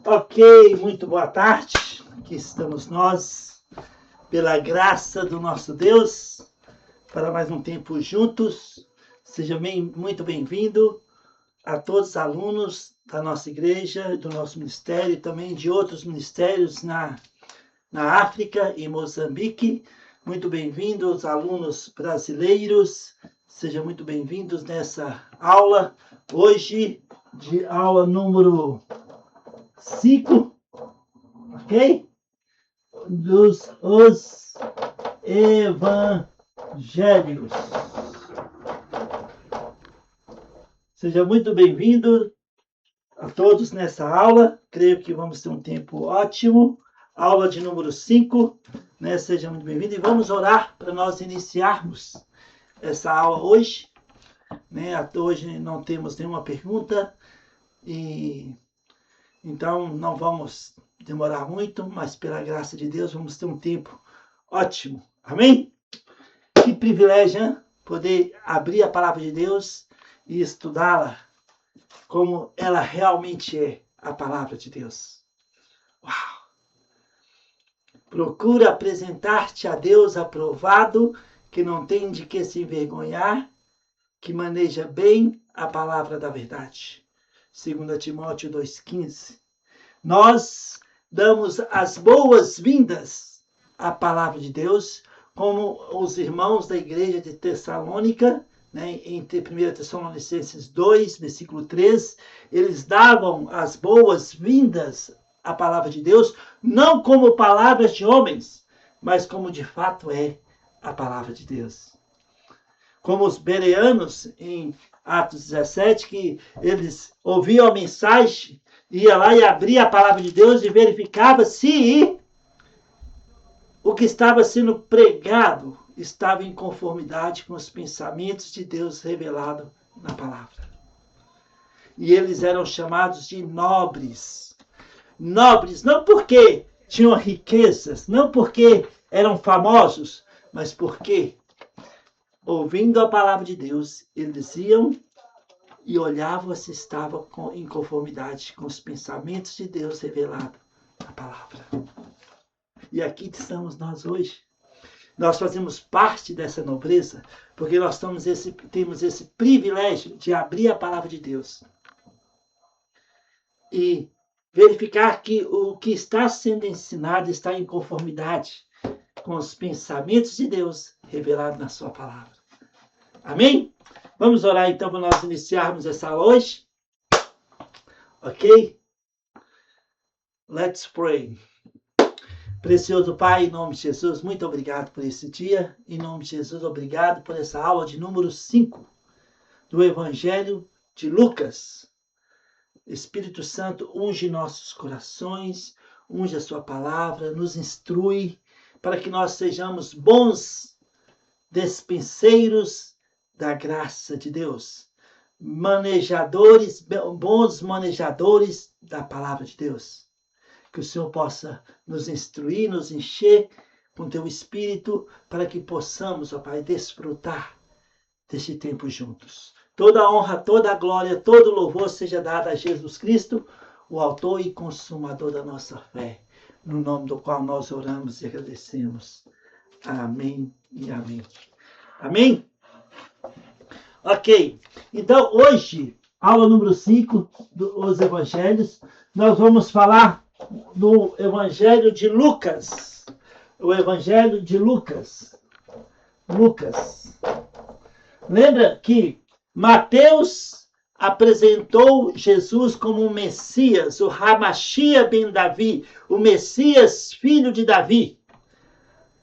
Ok, muito boa tarde. Aqui estamos nós, pela graça do nosso Deus, para mais um tempo juntos. Seja muito bem-vindo a todos os alunos da nossa igreja, do nosso ministério e também de outros ministérios na África e Moçambique. Muito bem-vindos, alunos brasileiros. Sejam muito bem-vindos nessa aula, hoje, de aula número 5, ok? Os evangelhos. Seja muito bem-vindo a todos nessa aula. Creio que vamos ter um tempo ótimo. Aula de número 5, né? Seja muito bem-vindo e vamos orar para nós iniciarmos essa aula hoje, né? Até hoje não temos nenhuma pergunta e então não vamos demorar muito, mas pela graça de Deus vamos ter um tempo ótimo. Amém? Que privilégio, hein? Poder abrir a palavra de Deus e estudá-la como ela realmente é, a palavra de Deus. Uau! Procura apresentar-te a Deus aprovado, que não tem de que se envergonhar, que maneja bem a palavra da verdade. 2 Timóteo 2,15. Nós damos as boas-vindas à palavra de Deus, como os irmãos da igreja de Tessalônica, né, em 1 Tessalonicenses 2, versículo 3, eles davam as boas-vindas à palavra de Deus, não como palavras de homens, mas como de fato é a palavra de Deus. Como os bereanos, em Atos 17, que eles ouviam a mensagem, ia lá e abria a palavra de Deus e verificava se o que estava sendo pregado estava em conformidade com os pensamentos de Deus revelado na palavra. E eles eram chamados de nobres. Nobres não porque tinham riquezas, não porque eram famosos, mas porque, ouvindo a palavra de Deus, eles iam e olhavam se estava em conformidade com os pensamentos de Deus revelado na palavra. E aqui estamos nós hoje. Nós fazemos parte dessa nobreza, porque nós temos esse privilégio de abrir a palavra de Deus e verificar que o que está sendo ensinado está em conformidade com os pensamentos de Deus revelados na sua palavra. Amém? Vamos orar então para nós iniciarmos essa aula hoje? Ok? Let's pray. Precioso Pai, em nome de Jesus, muito obrigado por esse dia. Em nome de Jesus, obrigado por essa aula de número 5 do Evangelho de Lucas. Espírito Santo, unge nossos corações, unge a sua palavra, nos instrui para que nós sejamos bons despenseiros da graça de Deus. Bons manejadores da palavra de Deus. Que o Senhor possa nos instruir, nos encher com teu Espírito, para que possamos, ó Pai, desfrutar deste tempo juntos. Toda a honra, toda a glória, todo o louvor seja dado a Jesus Cristo, o autor e consumador da nossa fé, no nome do qual nós oramos e agradecemos. Amém e amém. Amém? Ok. Então, hoje, aula número 5 dos Evangelhos, nós vamos falar do Evangelho de Lucas. O Evangelho de Lucas. Lucas. Lembra que Mateus apresentou Jesus como o Messias, o Hamashia ben Davi, o Messias, filho de Davi.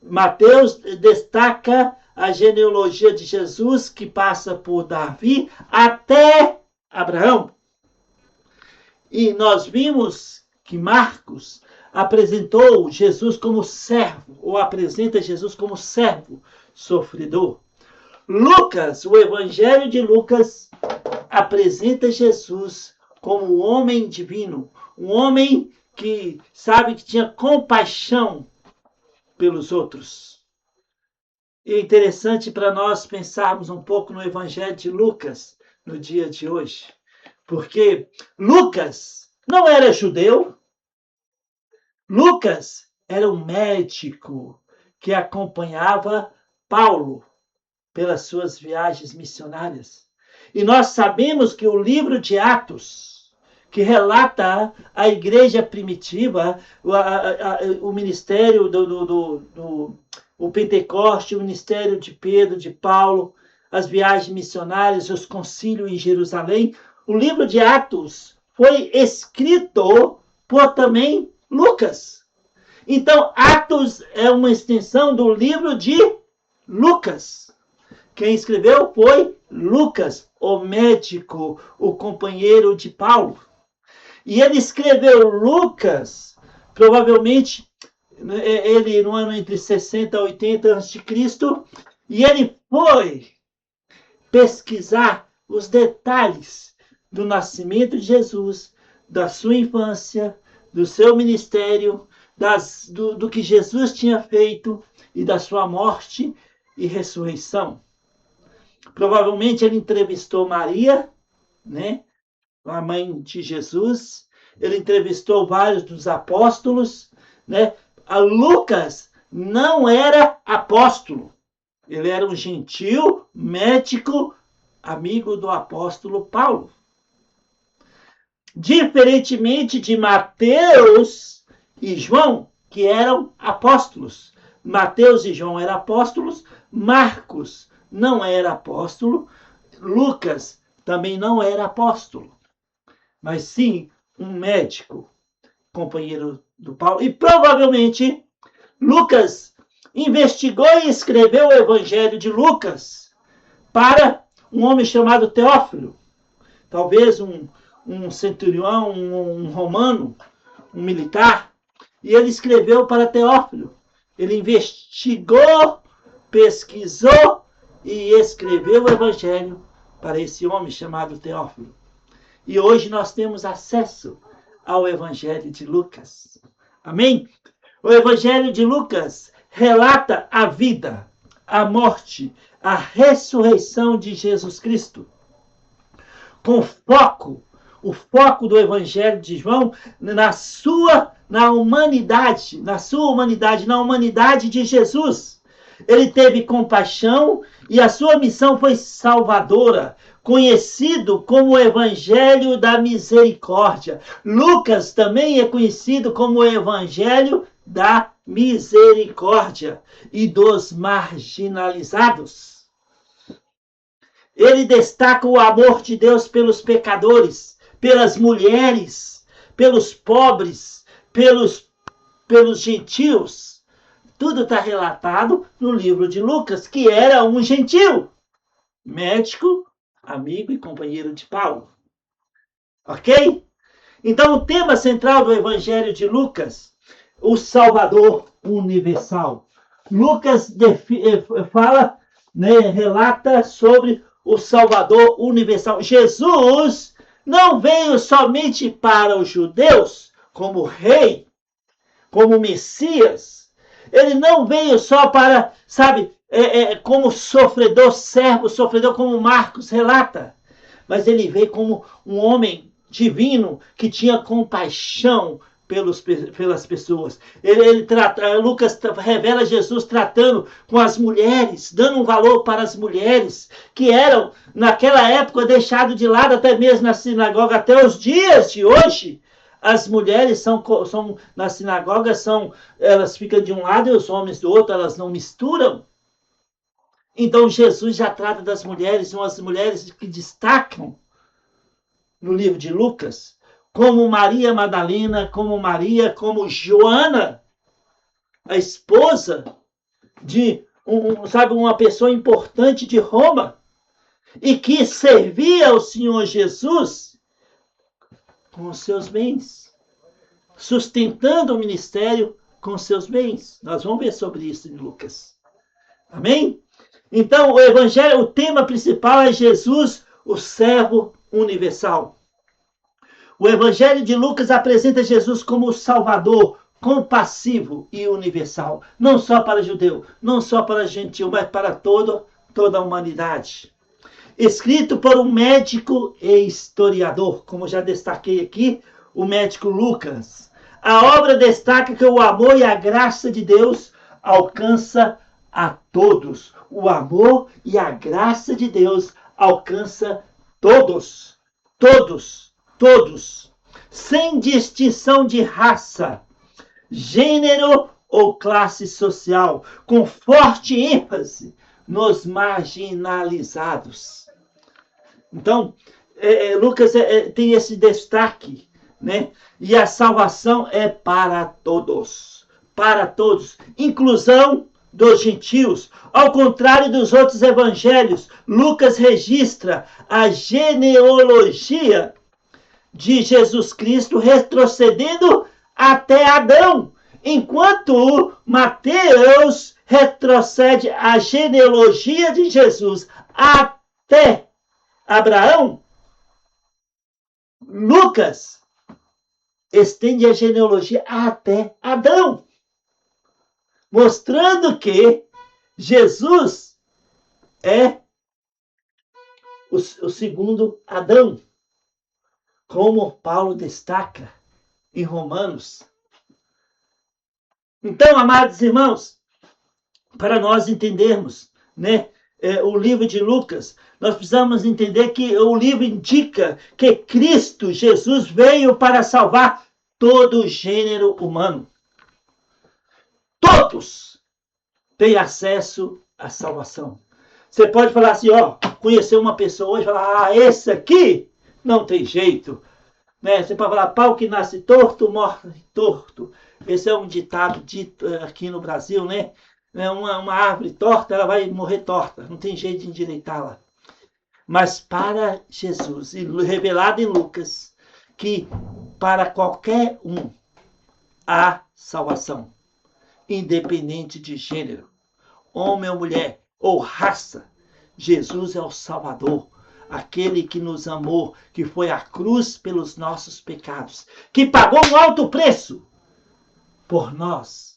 Mateus destaca a genealogia de Jesus, que passa por Davi até Abraão. E nós vimos que Marcos apresentou Jesus como servo, ou apresenta Jesus como servo sofredor. Lucas, o Evangelho de Lucas, apresenta Jesus como um homem divino, um homem que sabe que tinha compaixão pelos outros. E é interessante para nós pensarmos um pouco no Evangelho de Lucas no dia de hoje, porque Lucas não era judeu, Lucas era um médico que acompanhava Paulo pelas suas viagens missionárias. E nós sabemos que o livro de Atos, que relata a igreja primitiva, o ministério o Pentecoste, o ministério de Pedro, de Paulo, as viagens missionárias, os concílios em Jerusalém, o livro de Atos foi escrito por também Lucas. Então, Atos é uma extensão do livro de Lucas. Quem escreveu foi Lucas, o médico, o companheiro de Paulo. E ele escreveu Lucas, provavelmente, ele no ano entre 60 e 80 a.C., e ele foi pesquisar os detalhes do nascimento de Jesus, da sua infância, do seu ministério, do que Jesus tinha feito e da sua morte e ressurreição. Provavelmente ele entrevistou Maria, né, a mãe de Jesus. Ele entrevistou vários dos apóstolos, né? A Lucas não era apóstolo. Ele era um gentil médico, amigo do apóstolo Paulo. Diferentemente de Mateus e João, que eram apóstolos. Mateus e João eram apóstolos, Marcos não era apóstolo, Lucas também não era apóstolo, mas sim um médico, companheiro do Paulo. E provavelmente Lucas investigou e escreveu o Evangelho de Lucas para um homem chamado Teófilo, talvez um centurião, um romano, um militar, e ele escreveu para Teófilo. Ele investigou, pesquisou e escreveu o Evangelho para esse homem chamado Teófilo. E hoje nós temos acesso ao Evangelho de Lucas. Amém? O Evangelho de Lucas relata a vida, a morte, a ressurreição de Jesus Cristo. Com foco, o foco do Evangelho de João na humanidade de Jesus. Ele teve compaixão e a sua missão foi salvadora, conhecido como o Evangelho da Misericórdia. Lucas também é conhecido como o Evangelho da Misericórdia e dos marginalizados. Ele destaca o amor de Deus pelos pecadores, pelas mulheres, pelos pobres, pelos gentios. Tudo está relatado no livro de Lucas, que era um gentil, médico, amigo e companheiro de Paulo. Ok? Então, o tema central do Evangelho de Lucas, o Salvador universal. Lucas fala, né, relata sobre o Salvador universal. Jesus não veio somente para os judeus como rei, como Messias. Ele não veio só para, como sofredor, servo, sofredor, como Marcos relata. Mas ele veio como um homem divino que tinha compaixão pelas pessoas. Lucas revela Jesus tratando com as mulheres, dando um valor para as mulheres, que eram, naquela época, deixadas de lado até mesmo na sinagoga, até os dias de hoje. As mulheres são na sinagoga, elas ficam de um lado e os homens do outro, elas não misturam. Então Jesus já trata das mulheres, são as mulheres que destacam no livro de Lucas, como Maria Madalena, como Joana, a esposa de uma pessoa importante de Roma, e que servia ao Senhor Jesus com os seus bens, sustentando o ministério com os seus bens. Nós vamos ver sobre isso em Lucas. Amém? Então, o Evangelho, o tema principal é Jesus, o servo universal. O Evangelho de Lucas apresenta Jesus como o Salvador, compassivo e universal. Não só para judeu, não só para gentil, mas para toda a humanidade. Escrito por um médico e historiador, como já destaquei aqui, o médico Lucas. A obra destaca que o amor e a graça de Deus alcança a todos. O amor e a graça de Deus alcança todos. Todos. Todos. Sem distinção de raça, gênero ou classe social, com forte ênfase nos marginalizados. Então, Lucas tem esse destaque, né? E a salvação é para todos. Para todos. Inclusão dos gentios. Ao contrário dos outros evangelhos, Lucas registra a genealogia de Jesus Cristo retrocedendo até Adão, enquanto Mateus retrocede a genealogia de Jesus até Abraão. Lucas estende a genealogia até Adão, mostrando que Jesus é o segundo Adão, como Paulo destaca em Romanos. Então, amados irmãos, para nós entendermos, né, o livro de Lucas, nós precisamos entender que o livro indica que Cristo Jesus veio para salvar todo o gênero humano. Todos têm acesso à salvação. Você pode falar assim, ó, conhecer uma pessoa hoje e falar, esse aqui não tem jeito. Né? Você pode falar, pau que nasce torto, morre torto. Esse é um ditado dito aqui no Brasil, né? Uma árvore torta, ela vai morrer torta. Não tem jeito de endireitá-la. Mas para Jesus, revelado em Lucas, que para qualquer um há salvação, independente de gênero, homem ou mulher, ou raça. Jesus é o Salvador, aquele que nos amou, que foi à cruz pelos nossos pecados, que pagou um alto preço por nós.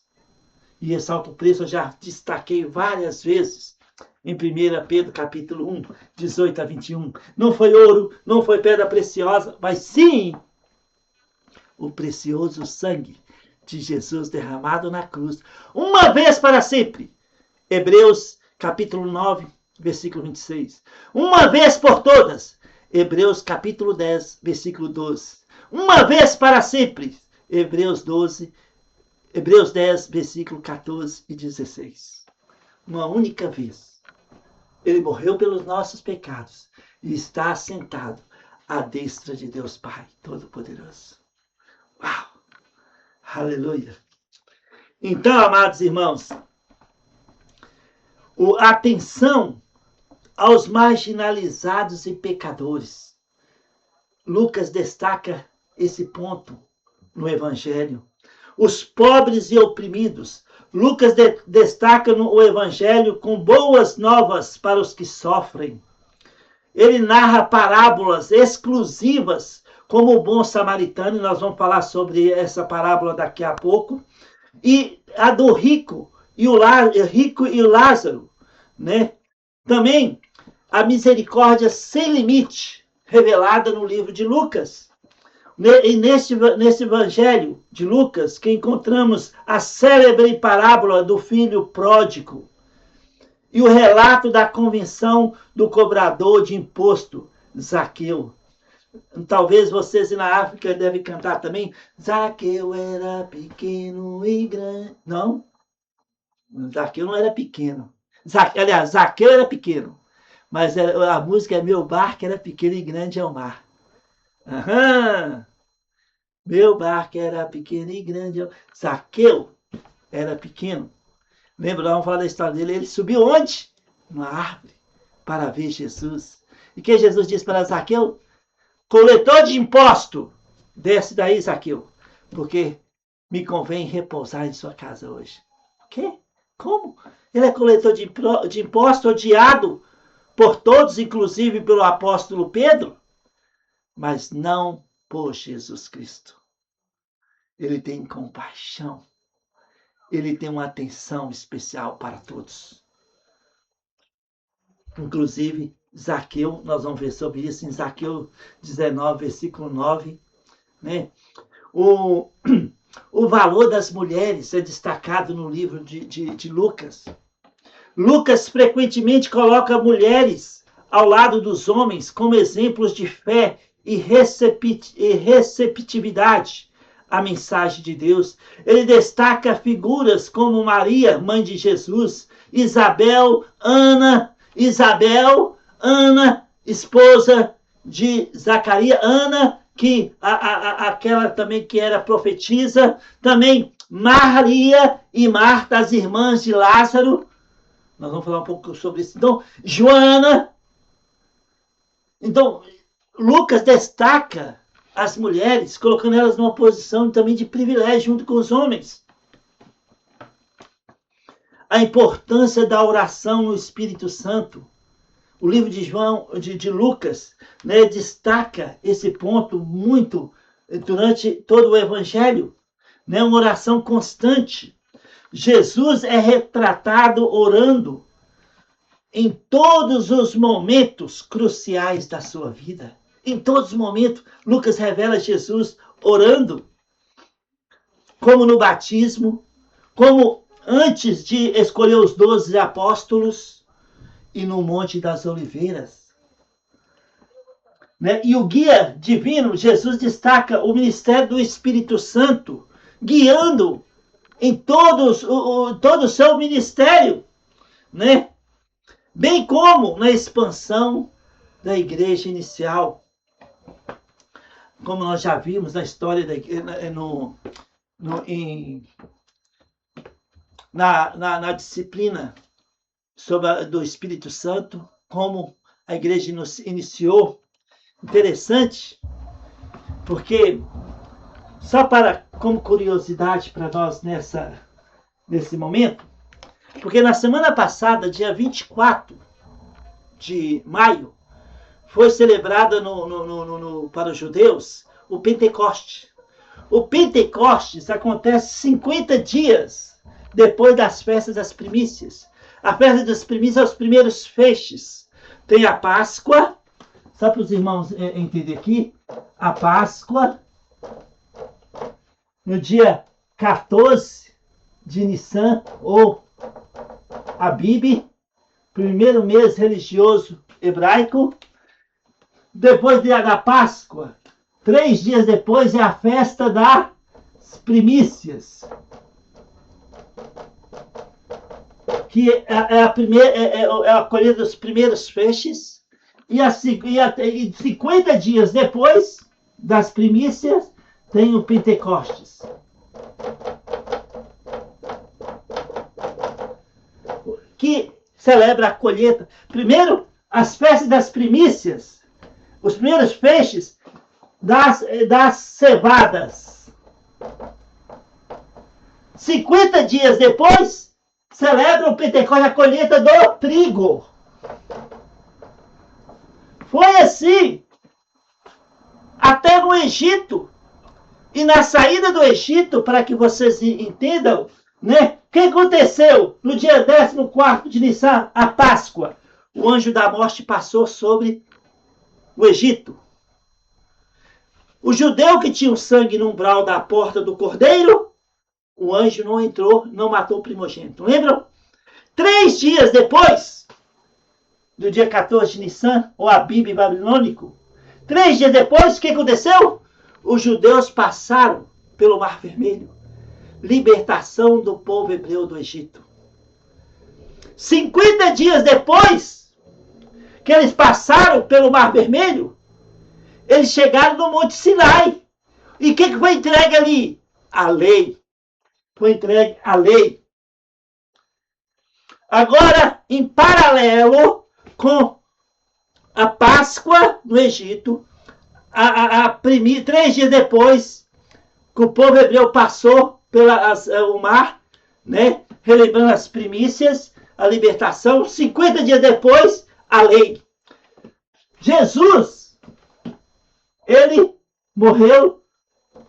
E esse alto preço eu já destaquei várias vezes em 1 Pedro capítulo 1, 18 a 21. Não foi ouro, não foi pedra preciosa, mas sim o precioso sangue de Jesus derramado na cruz, uma vez para sempre. Hebreus capítulo 9, versículo 26. Uma vez por todas. Hebreus capítulo 10, versículo 12. Uma vez para sempre. Hebreus 10, versículo 14 e 16. Uma única vez. Ele morreu pelos nossos pecados e está assentado à destra de Deus Pai Todo-Poderoso. Uau! Aleluia! Então, amados irmãos, atenção aos marginalizados e pecadores. Lucas destaca esse ponto no Evangelho. Os pobres e oprimidos. Lucas destaca o Evangelho com boas novas para os que sofrem. Ele narra parábolas exclusivas, como o bom samaritano, e nós vamos falar sobre essa parábola daqui a pouco, e a do rico e o Lázaro, né? Também a misericórdia sem limite, revelada no livro de Lucas. E nesse evangelho de Lucas, que encontramos a célebre parábola do filho pródigo e o relato da convenção do cobrador de imposto, Zaqueu. Talvez vocês na África devem cantar também. Zaqueu era pequeno e grande. Não? Zaqueu não era pequeno. Aliás, Zaqueu era pequeno. Mas a música é Meu barco era pequeno e grande é o mar. Aham. Meu barco era pequeno e grande é o mar. Zaqueu era pequeno. Lembra? Vamos falar da história dele. Ele subiu onde? Numa árvore para ver Jesus. E que Jesus disse para Zaqueu? Coletor de imposto, desce daí, Zaqueu, porque me convém repousar em sua casa hoje. O quê? Como? Ele é coletor de imposto, odiado por todos, inclusive pelo apóstolo Pedro, mas não por Jesus Cristo. Ele tem compaixão. Ele tem uma atenção especial para todos. Inclusive, Zaqueu, nós vamos ver sobre isso em Zaqueu 19, versículo 9. Né? o valor das mulheres é destacado no livro de Lucas. Lucas frequentemente coloca mulheres ao lado dos homens como exemplos de fé e receptividade à mensagem de Deus. Ele destaca figuras como Maria, mãe de Jesus, Isabel, Ana, esposa de Zacarias, Ana, que aquela também que era profetisa, também Maria e Marta, as irmãs de Lázaro. Nós vamos falar um pouco sobre isso. Então, Joana. Então, Lucas destaca as mulheres, colocando elas numa posição também de privilégio junto com os homens. A importância da oração no Espírito Santo. O livro de Lucas, né, destaca esse ponto muito durante todo o Evangelho, né, uma oração constante. Jesus é retratado orando em todos os momentos cruciais da sua vida. Em todos os momentos, Lucas revela Jesus orando, como no batismo, como antes de escolher os 12 apóstolos e no Monte das Oliveiras. Né? E o guia divino, Jesus destaca o ministério do Espírito Santo, guiando em todo o seu ministério, né? Bem como na expansão da igreja inicial. Como nós já vimos na história na disciplina do Espírito Santo, como a igreja iniciou. Interessante, porque só como curiosidade para nós nesse momento, porque na semana passada, dia 24 de maio, foi celebrada para os judeus o Pentecoste. O Pentecostes acontece 50 dias depois das festas das primícias. A festa das primícias é os primeiros feixes. Tem a Páscoa, só para os irmãos entenderem aqui, a Páscoa, no dia 14 de Nissan, ou Abib, primeiro mês religioso hebraico. Depois da Páscoa, 3 dias depois, é a festa das primícias, que é a colheita dos primeiros feixes, e 50 dias depois das primícias tem o Pentecostes. Que celebra a colheita. Primeiro, as festas das primícias, os primeiros feixes das cevadas. 50 dias depois, celebra o Pentecostes, a colheita do trigo. Foi assim até no Egito. E na saída do Egito, para que vocês entendam, né? O que aconteceu no dia 14º de Nissan, a Páscoa? O anjo da morte passou sobre o Egito. O judeu que tinha o sangue no umbral da porta do cordeiro, o anjo não entrou, não matou o primogênito. Lembram? 3 dias depois, do dia 14 de Nissan, ou Abib babilônico, 3 dias depois, o que aconteceu? Os judeus passaram pelo Mar Vermelho. Libertação do povo hebreu do Egito. 50 dias depois que eles passaram pelo Mar Vermelho, eles chegaram no Monte Sinai. E o que foi entregue ali? A lei. Foi entregue a lei. Agora, em paralelo com a Páscoa no Egito, 3 dias depois que o povo hebreu passou pelo mar, né, relembrando as primícias, a libertação, 50 dias depois, a lei. Jesus, ele morreu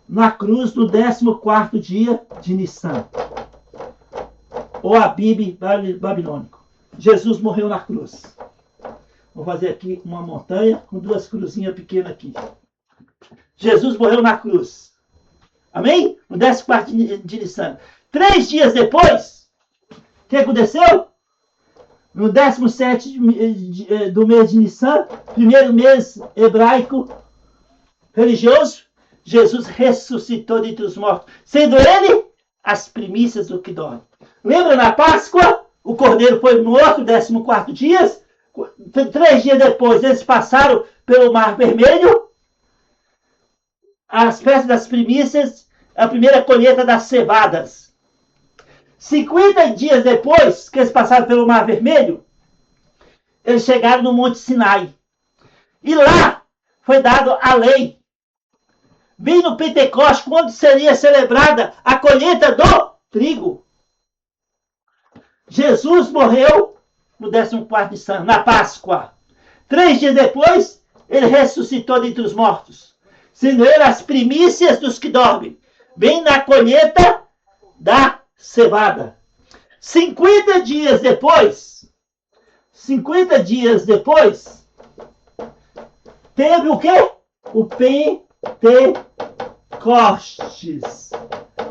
na cruz no 14º dia de Nissan, ou Abib babilônico. Jesus morreu na cruz. Vou fazer aqui uma montanha com 2 cruzinhas pequenas aqui. Jesus morreu na cruz. Amém? No 14º de Nissan. 3 dias depois, o que aconteceu? No 17º do mês de Nissan, primeiro mês hebraico religioso, Jesus ressuscitou dentre os mortos, sendo ele as primícias do que dorme. Lembra na Páscoa? O cordeiro foi morto, 14º dia. 3 dias depois, eles passaram pelo Mar Vermelho. As festas das primícias, a primeira colheita das cevadas. 50 dias depois que eles passaram pelo Mar Vermelho, eles chegaram no Monte Sinai. E lá foi dado a lei. Bem no Pentecostes, quando seria celebrada a colheita do trigo. Jesus morreu no 14º de Nissan, na Páscoa. 3 dias depois, ele ressuscitou dentre os mortos, sendo ele as primícias dos que dormem, bem na colheita da cevada. 50 dias depois, teve o quê? O Pentecostes.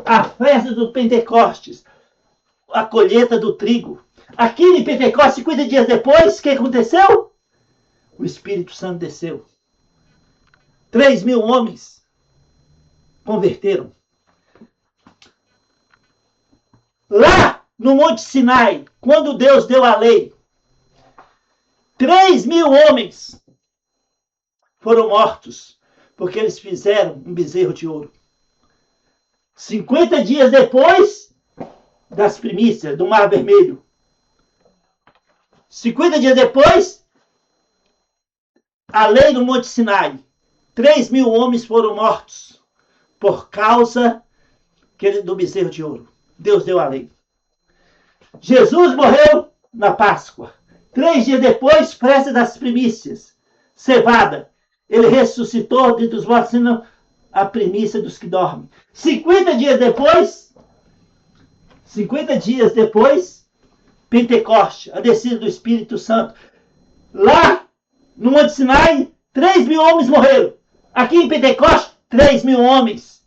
A festa do Pentecostes. A colheita do trigo. Aqui em Pentecostes, 50 dias depois, o que aconteceu? O Espírito Santo desceu. 3.000 homens converteram. Lá no Monte Sinai, quando Deus deu a lei, 3.000 homens foram mortos, porque eles fizeram um bezerro de ouro. 50 dias depois das primícias do Mar Vermelho. 50 dias depois, a lei do Monte Sinai. 3.000 homens foram mortos por causa do bezerro de ouro. Deus deu a lei. Jesus morreu na Páscoa. 3 dias depois, festa das primícias. Cevada. Ele ressuscitou dentre os mortos, sendo a primícia dos que dormem. 50 dias depois, Pentecoste, a descida do Espírito Santo. Lá, no Monte Sinai, 3.000 homens morreram. Aqui em Pentecoste, 3.000 homens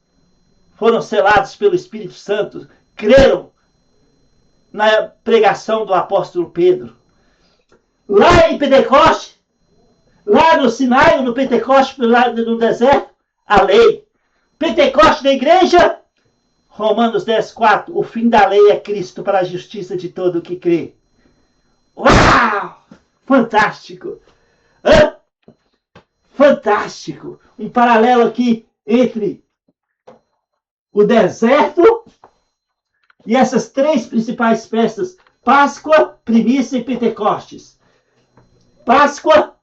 foram selados pelo Espírito Santo, creram na pregação do apóstolo Pedro. Lá em Pentecoste, lá no Sinai, no Pentecoste, lá no deserto, a lei. Pentecoste da igreja, Romanos 10:4, o fim da lei é Cristo para a justiça de todo o que crê. Uau! Fantástico! Hã? Fantástico! Um paralelo aqui entre o deserto e essas 3 principais festas: Páscoa, Primícia e Pentecostes. Páscoa,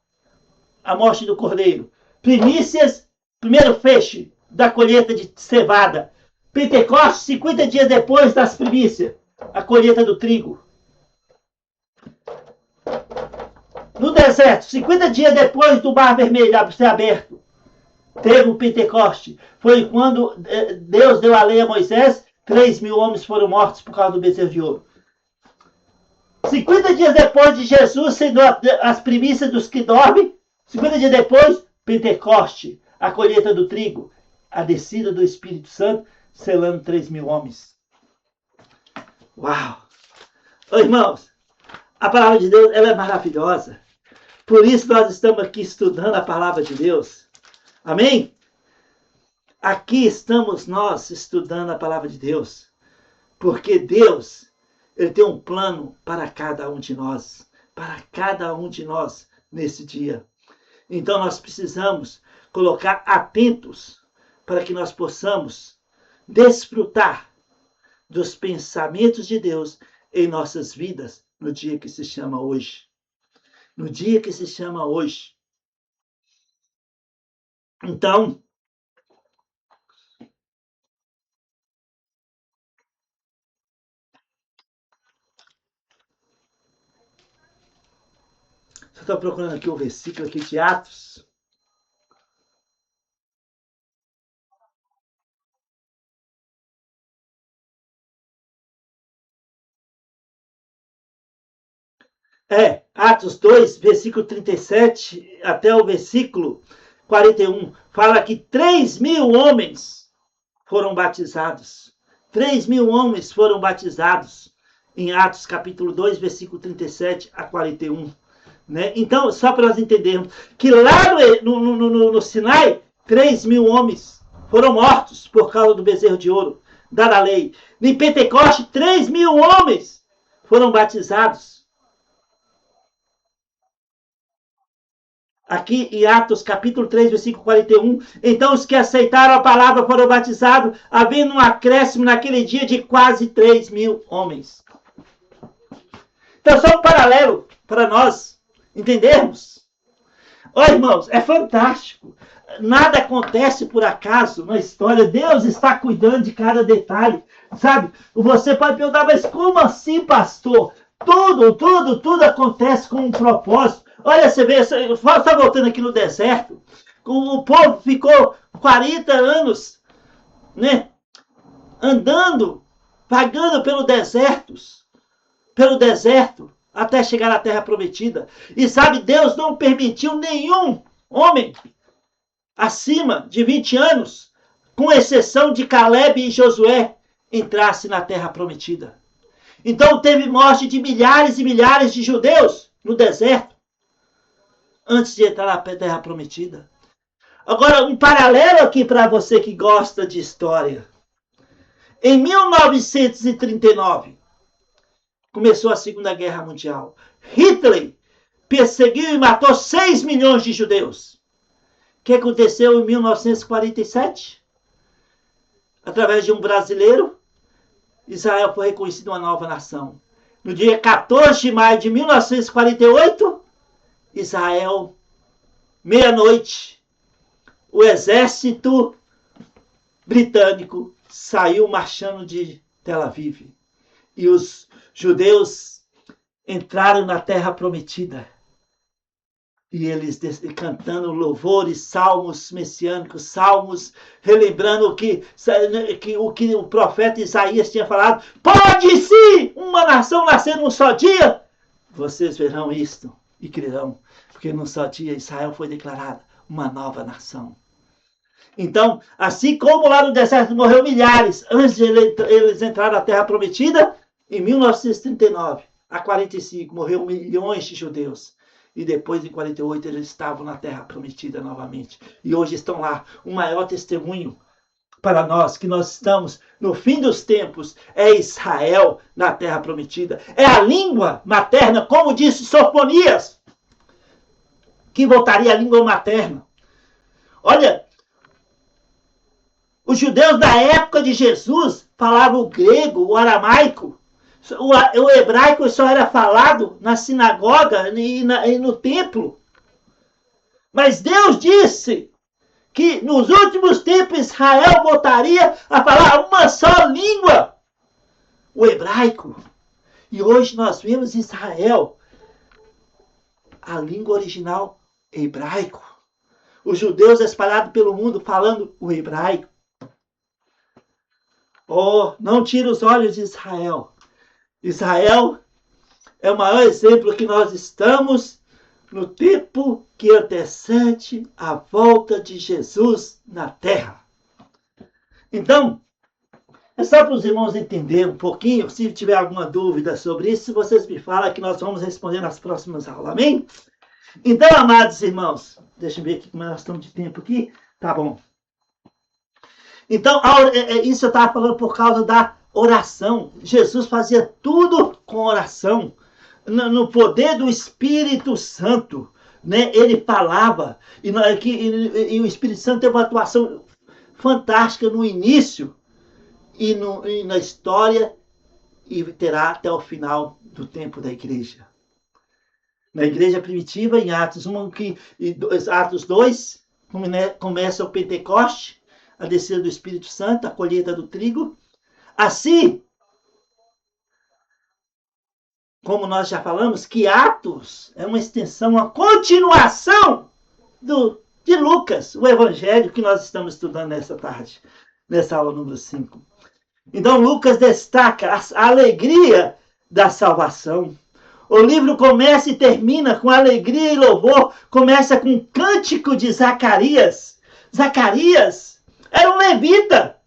a morte do cordeiro. Primícias, primeiro feixe da colheita de cevada. Pentecostes, 50 dias depois das primícias, a colheita do trigo. No deserto, 50 dias depois do Mar Vermelho ser aberto, teve o Pentecoste. Foi quando Deus deu a lei a Moisés, 3.000 homens foram mortos por causa do bezerro de ouro. 50 dias depois de Jesus sendo as primícias dos que dormem, 50 dias depois, Pentecoste, a colheita do trigo, a descida do Espírito Santo, selando 3.000 homens. Uau! Ô, irmãos, a palavra de Deus, ela é maravilhosa. Por isso nós estamos aqui estudando a palavra de Deus. Amém? Aqui estamos nós estudando a palavra de Deus. Porque Deus, ele tem um plano para cada um de nós. Para cada um de nós nesse dia. Então nós precisamos colocar atentos para que nós possamos desfrutar dos pensamentos de Deus em nossas vidas no dia que se chama hoje. No dia que se chama hoje. Então, eu estou procurando aqui o versículo aqui de Atos. Atos 2, versículo 37 até o versículo 41. Fala que 3.000 homens foram batizados. 3.000 homens foram batizados em Atos capítulo 2, versículo 37 a 41. Né? Então, só para nós entendermos, que lá no Sinai, 3.000 homens foram mortos por causa do bezerro de ouro, da lei. Em Pentecoste, 3.000 homens foram batizados. Aqui em Atos capítulo 3, versículo 41. Então os que aceitaram a palavra foram batizados, havendo um acréscimo naquele dia de quase 3.000 homens. Então só um paralelo para nós entendermos. Olha, irmãos, é fantástico. Nada acontece por acaso na história. Deus está cuidando de cada detalhe. Sabe? Você pode perguntar, mas como assim, pastor? Tudo acontece com um propósito. Olha, você vê, só voltando aqui no deserto, o povo ficou 40 anos, né, andando, vagando pelo deserto, até chegar à terra prometida. E sabe, Deus não permitiu nenhum homem acima de 20 anos, com exceção de Caleb e Josué, entrasse na terra prometida. Então teve morte de milhares e milhares de judeus no deserto, antes de entrar na terra prometida. Agora, um paralelo aqui para você que gosta de história. Em 1939, começou a Segunda Guerra Mundial. Hitler perseguiu e matou 6 milhões de judeus. O que aconteceu em 1947? Através de um brasileiro, Israel foi reconhecido uma nova nação. No dia 14 de maio de 1948, Israel, meia-noite, o exército britânico saiu marchando de Tel Aviv. E os judeus entraram na terra prometida. E eles cantando louvores, salmos messiânicos, salmos, relembrando o que o profeta Isaías tinha falado. Pode sim uma nação nascer num só dia? Vocês verão isto e crerão, porque num só dia Israel foi declarada uma nova nação. Então, assim como lá no deserto morreu milhares antes de eles entrarem na terra prometida, em 1939 a 45 morreu milhões de judeus. E depois, em 48, eles estavam na terra prometida novamente. E hoje estão lá. O maior testemunho para nós, que nós estamos no fim dos tempos, é Israel na terra prometida. É a língua materna, como disse Sofonias, que voltaria à língua materna. Olha, os judeus da época de Jesus falavam o grego, o aramaico. O hebraico só era falado na sinagoga e no templo. Mas Deus disse que nos últimos tempos Israel voltaria a falar uma só língua, o hebraico. E hoje nós vemos Israel, a língua original hebraico. Os judeus espalhados pelo mundo falando o hebraico. Oh, não tire os olhos de Israel. Israel é o maior exemplo que nós estamos no tempo que antecede a volta de Jesus na terra. Então, é só para os irmãos entenderem um pouquinho. Se tiver alguma dúvida sobre isso, vocês me falam que nós vamos responder nas próximas aulas. Amém? Então, amados irmãs, deixa eu ver aqui como nós estamos de tempo aqui. Tá bom. Então, isso eu estava falando por causa da oração. Jesus fazia tudo com oração. No poder do Espírito Santo, né? Ele falava. E o Espírito Santo teve uma atuação fantástica no início e na história, e terá até o final do tempo da igreja. Na igreja primitiva, em Atos 1, Atos 2, começa o Pentecoste, a descida do Espírito Santo, a colheita do trigo. Assim, como nós já falamos, que Atos é uma extensão, uma continuação de Lucas, o evangelho que nós estamos estudando nessa tarde, nessa aula número 5. Então, Lucas destaca a alegria da salvação. O livro começa e termina com alegria e louvor. Começa com um cântico de Zacarias. Zacarias era um levita.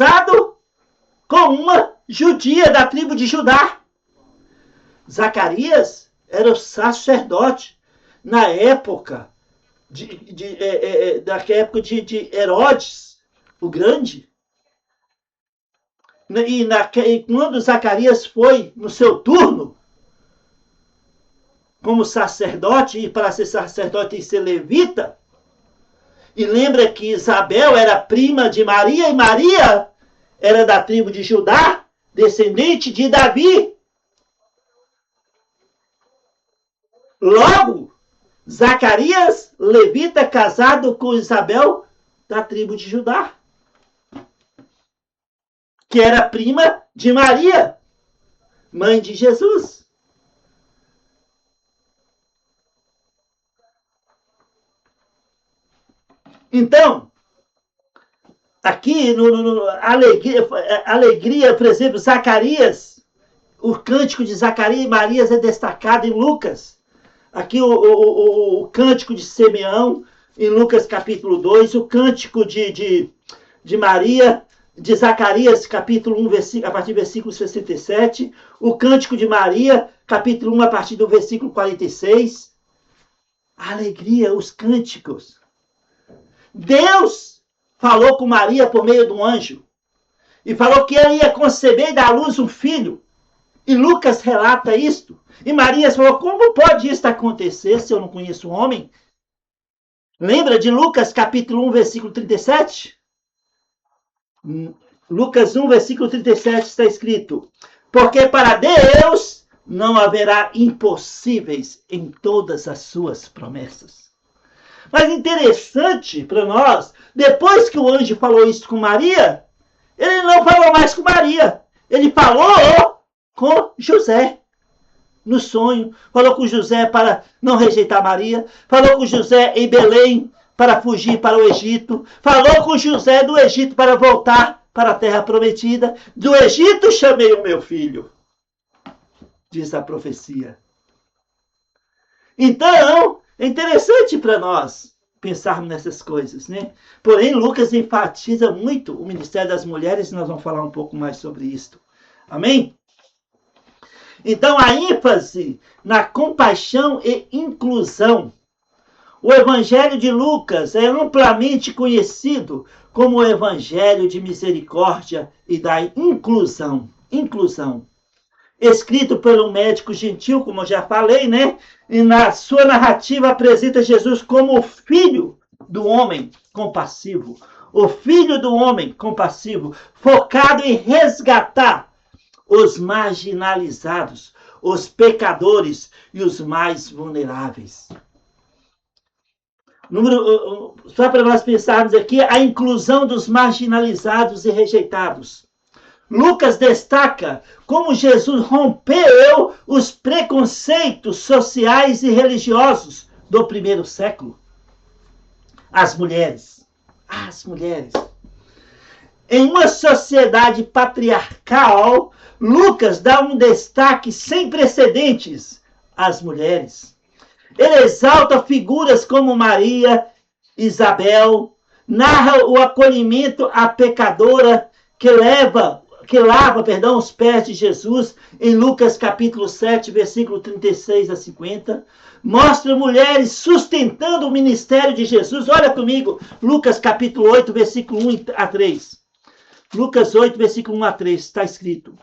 casado com uma judia da tribo de Judá. Zacarias era o sacerdote na época de Herodes, o Grande. E quando Zacarias foi no seu turno, como sacerdote, e para ser sacerdote e ser levita, e lembra que Isabel era prima de Maria, e Maria era da tribo de Judá, descendente de Davi. Logo, Zacarias, levita, casado com Isabel, da tribo de Judá, que era prima de Maria, mãe de Jesus. Então, aqui, alegria, por exemplo, Zacarias, o cântico de Zacarias e Marias é destacado em Lucas. Aqui o cântico de Simeão, em Lucas capítulo 2, o cântico de Maria, de Zacarias, capítulo 1, a partir do versículo 67, o cântico de Maria, capítulo 1, a partir do versículo 46. A alegria, os cânticos. Deus falou com Maria por meio de um anjo e falou que ela ia conceber e dar à luz um filho. E Lucas relata isto. E Maria falou, como pode isso acontecer se eu não conheço um homem? Lembra de Lucas capítulo 1, versículo 37? Lucas 1, versículo 37 está escrito, porque para Deus não haverá impossíveis em todas as suas promessas. Mas interessante para nós, depois que o anjo falou isso com Maria, ele não falou mais com Maria. Ele falou com José. No sonho, falou com José para não rejeitar Maria, falou com José em Belém para fugir para o Egito, falou com José do Egito para voltar para a terra prometida. Do Egito chamei o meu filho, diz a profecia. Então, é interessante para nós pensarmos nessas coisas, né? Porém, Lucas enfatiza muito o ministério das mulheres e nós vamos falar um pouco mais sobre isso. Amém? Então, a ênfase na compaixão e inclusão. O Evangelho de Lucas é amplamente conhecido como o Evangelho de misericórdia e da inclusão. Inclusão. Escrito pelo médico gentil, como eu já falei, né? E na sua narrativa apresenta Jesus como o filho do homem compassivo. O filho do homem compassivo, focado em resgatar os marginalizados, os pecadores e os mais vulneráveis. Só para nós pensarmos aqui, a inclusão dos marginalizados e rejeitados. Lucas destaca como Jesus rompeu os preconceitos sociais e religiosos do primeiro século. As mulheres. Em uma sociedade patriarcal, Lucas dá um destaque sem precedentes às mulheres. Ele exalta figuras como Maria, Isabel, narra o acolhimento à pecadora que lava os pés de Jesus em Lucas capítulo 7, versículo 36 a 50. Mostra mulheres sustentando o ministério de Jesus. Olha comigo, Lucas capítulo 8, versículo 1 a 3. Lucas 8, versículo 1 a 3, está escrito.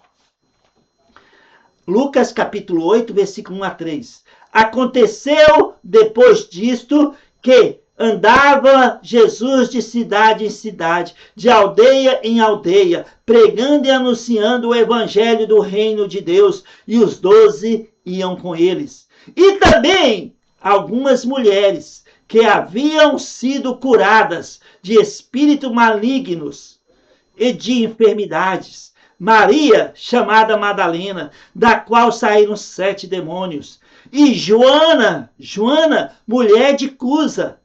Lucas capítulo 8, versículo 1 a 3. Aconteceu depois disto que andava Jesus de cidade em cidade, de aldeia em aldeia, pregando e anunciando o evangelho do reino de Deus, e os 12 iam com eles. E também algumas mulheres que haviam sido curadas de espíritos malignos e de enfermidades. Maria, chamada Madalena, da qual saíram 7 demônios. E Joana, mulher de Cusa,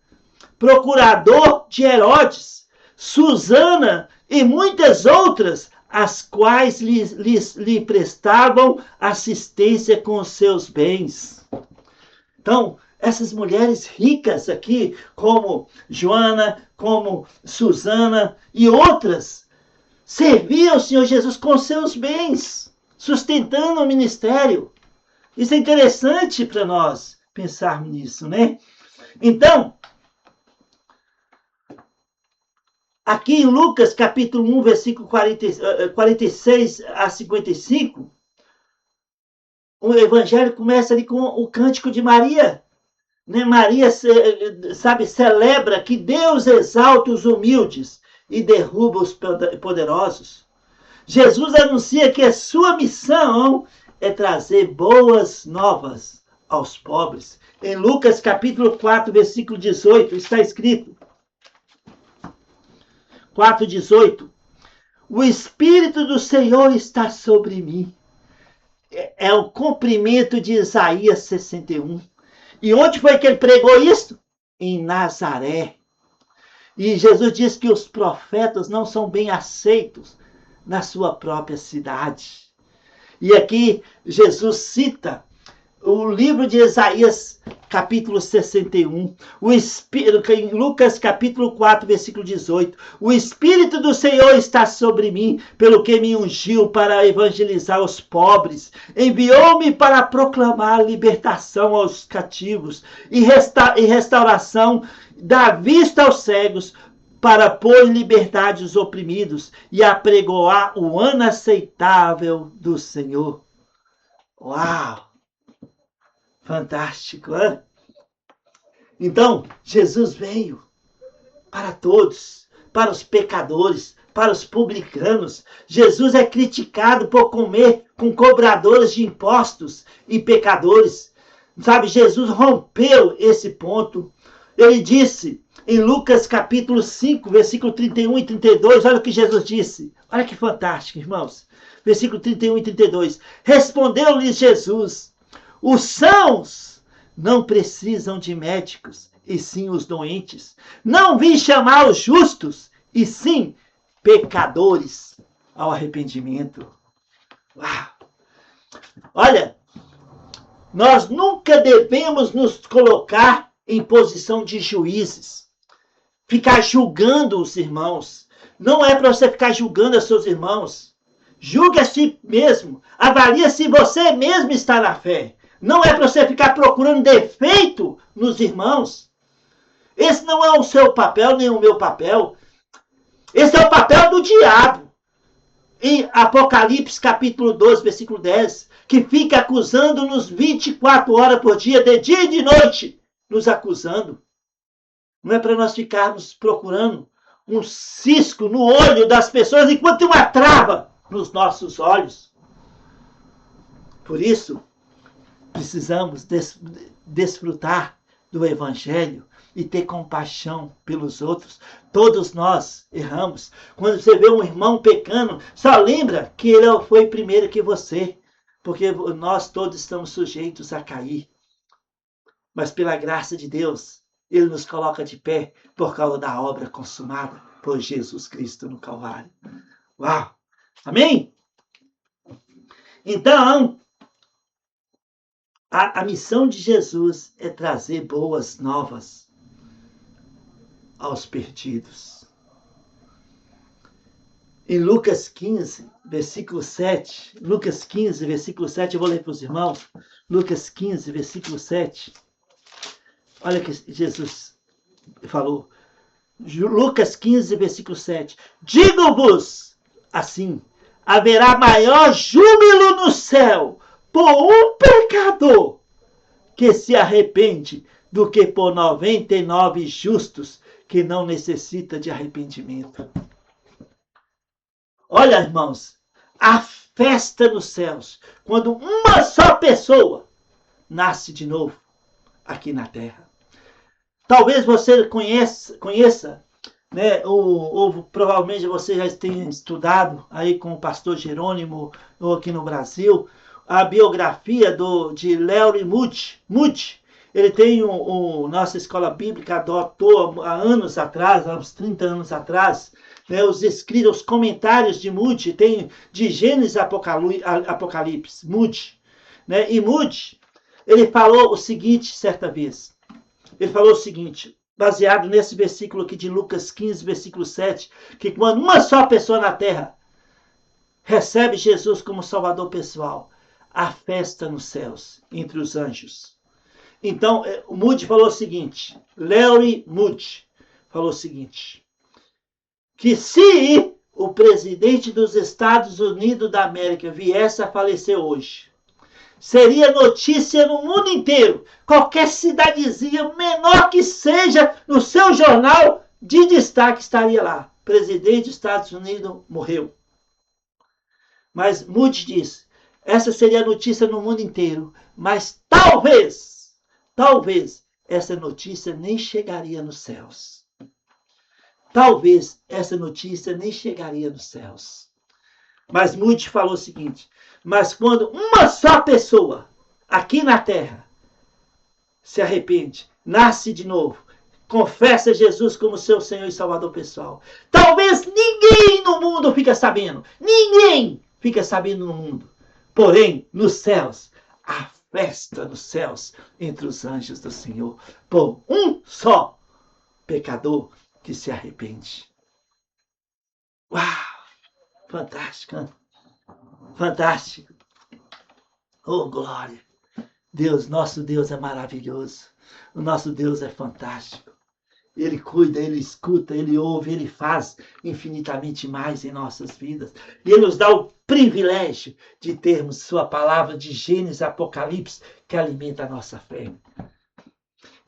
procurador de Herodes. Susana e muitas outras, as quais lhe prestavam assistência com os seus bens. Então, essas mulheres ricas aqui, como Joana, como Susana e outras, servia o Senhor Jesus com seus bens, sustentando o ministério. Isso é interessante para nós pensarmos nisso, né? Então, aqui em Lucas, capítulo 1, versículo 46 a 55, o evangelho começa ali com o cântico de Maria. Né? Maria, celebra que Deus exalta os humildes e derruba os poderosos. Jesus anuncia que a sua missão é trazer boas novas aos pobres. Em Lucas capítulo 4, versículo 18, está escrito, 4:18, o Espírito do Senhor está sobre mim. É o cumprimento de Isaías 61. E onde foi que ele pregou isso? Em Nazaré. E Jesus diz que os profetas não são bem aceitos na sua própria cidade. E aqui Jesus cita o livro de Isaías, capítulo 61, em Lucas, capítulo 4, versículo 18. O Espírito do Senhor está sobre mim, pelo que me ungiu para evangelizar os pobres. Enviou-me para proclamar libertação aos cativos e restauração da vista aos cegos, para pôr em liberdade os oprimidos e apregoar o ano aceitável do Senhor. Uau! Fantástico, hein? Então, Jesus veio para todos, para os pecadores, para os publicanos. Jesus é criticado por comer com cobradores de impostos e pecadores. Sabe, Jesus rompeu esse ponto. Ele disse em Lucas capítulo 5, versículo 31 e 32, olha o que Jesus disse. Olha que fantástico, irmãos. Versículo 31 e 32. Respondeu-lhes Jesus: os sãos não precisam de médicos, e sim os doentes. Não vim chamar os justos, e sim pecadores ao arrependimento. Uau! Olha, nós nunca devemos nos colocar em posição de juízes, ficar julgando os irmãos. Não é para você ficar julgando os seus irmãos. Julgue a si mesmo. Avalie se você mesmo está na fé. Não é para você ficar procurando defeito nos irmãos. Esse não é o seu papel, nem o meu papel. Esse é o papel do diabo. Em Apocalipse capítulo 12, versículo 10, que fica acusando-nos 24 horas por dia, de dia e de noite, nos acusando. Não é para nós ficarmos procurando um cisco no olho das pessoas enquanto tem uma trava nos nossos olhos. Por isso, precisamos desfrutar do Evangelho e ter compaixão pelos outros. Todos nós erramos. Quando você vê um irmão pecando, só lembra que ele foi primeiro que você, porque nós todos estamos sujeitos a cair. Mas pela graça de Deus, Ele nos coloca de pé por causa da obra consumada por Jesus Cristo no Calvário. Uau! Amém? Então, a missão de Jesus é trazer boas novas aos perdidos. Em Lucas 15, versículo 7, Lucas 15, versículo 7, eu vou ler para os irmãos. Lucas 15, versículo 7. Olha que Jesus falou. Lucas 15, versículo 7. Digo-vos assim, haverá maior júbilo no céu por um pecador que se arrepende do que por 99 justos que não necessita de arrependimento. Olha, irmãos, a festa nos céus, quando uma só pessoa nasce de novo aqui na terra. Talvez você conheça, né, ou provavelmente você já tenha estudado aí com o pastor Jerônimo, ou aqui no Brasil, a biografia de Larry Moody. Ele tem nossa escola bíblica adotou há anos atrás, há uns 30 anos atrás, né, os escritos, os comentários de Moody, tem de Gênesis Apocalipse, Moody. Né, e Moody, ele falou o seguinte certa vez. Ele falou o seguinte, baseado nesse versículo aqui de Lucas 15, versículo 7, que quando uma só pessoa na terra recebe Jesus como Salvador pessoal, há festa nos céus, entre os anjos. Então, o Moody falou o seguinte, Larry Moody falou o seguinte, que se o presidente dos Estados Unidos da América viesse a falecer hoje, seria notícia no mundo inteiro. Qualquer cidadezinha, menor que seja, no seu jornal de destaque estaria lá. Presidente dos Estados Unidos morreu. Mas Moody diz, essa seria a notícia no mundo inteiro. Mas talvez, essa notícia nem chegaria nos céus. Talvez essa notícia nem chegaria nos céus. Mas Moody falou o seguinte, mas quando uma só pessoa aqui na terra se arrepende, nasce de novo, confessa Jesus como seu Senhor e Salvador pessoal, talvez ninguém no mundo fica sabendo. Ninguém fica sabendo no mundo. Porém, nos céus, a festa dos céus entre os anjos do Senhor, por um só pecador que se arrepende. Uau! Fantástico, hein? Fantástico. Oh, glória. Deus, nosso Deus é maravilhoso. O nosso Deus é fantástico. Ele cuida, Ele escuta, Ele ouve, Ele faz infinitamente mais em nossas vidas. E Ele nos dá o privilégio de termos Sua palavra de Gênesis e Apocalipse que alimenta a nossa fé.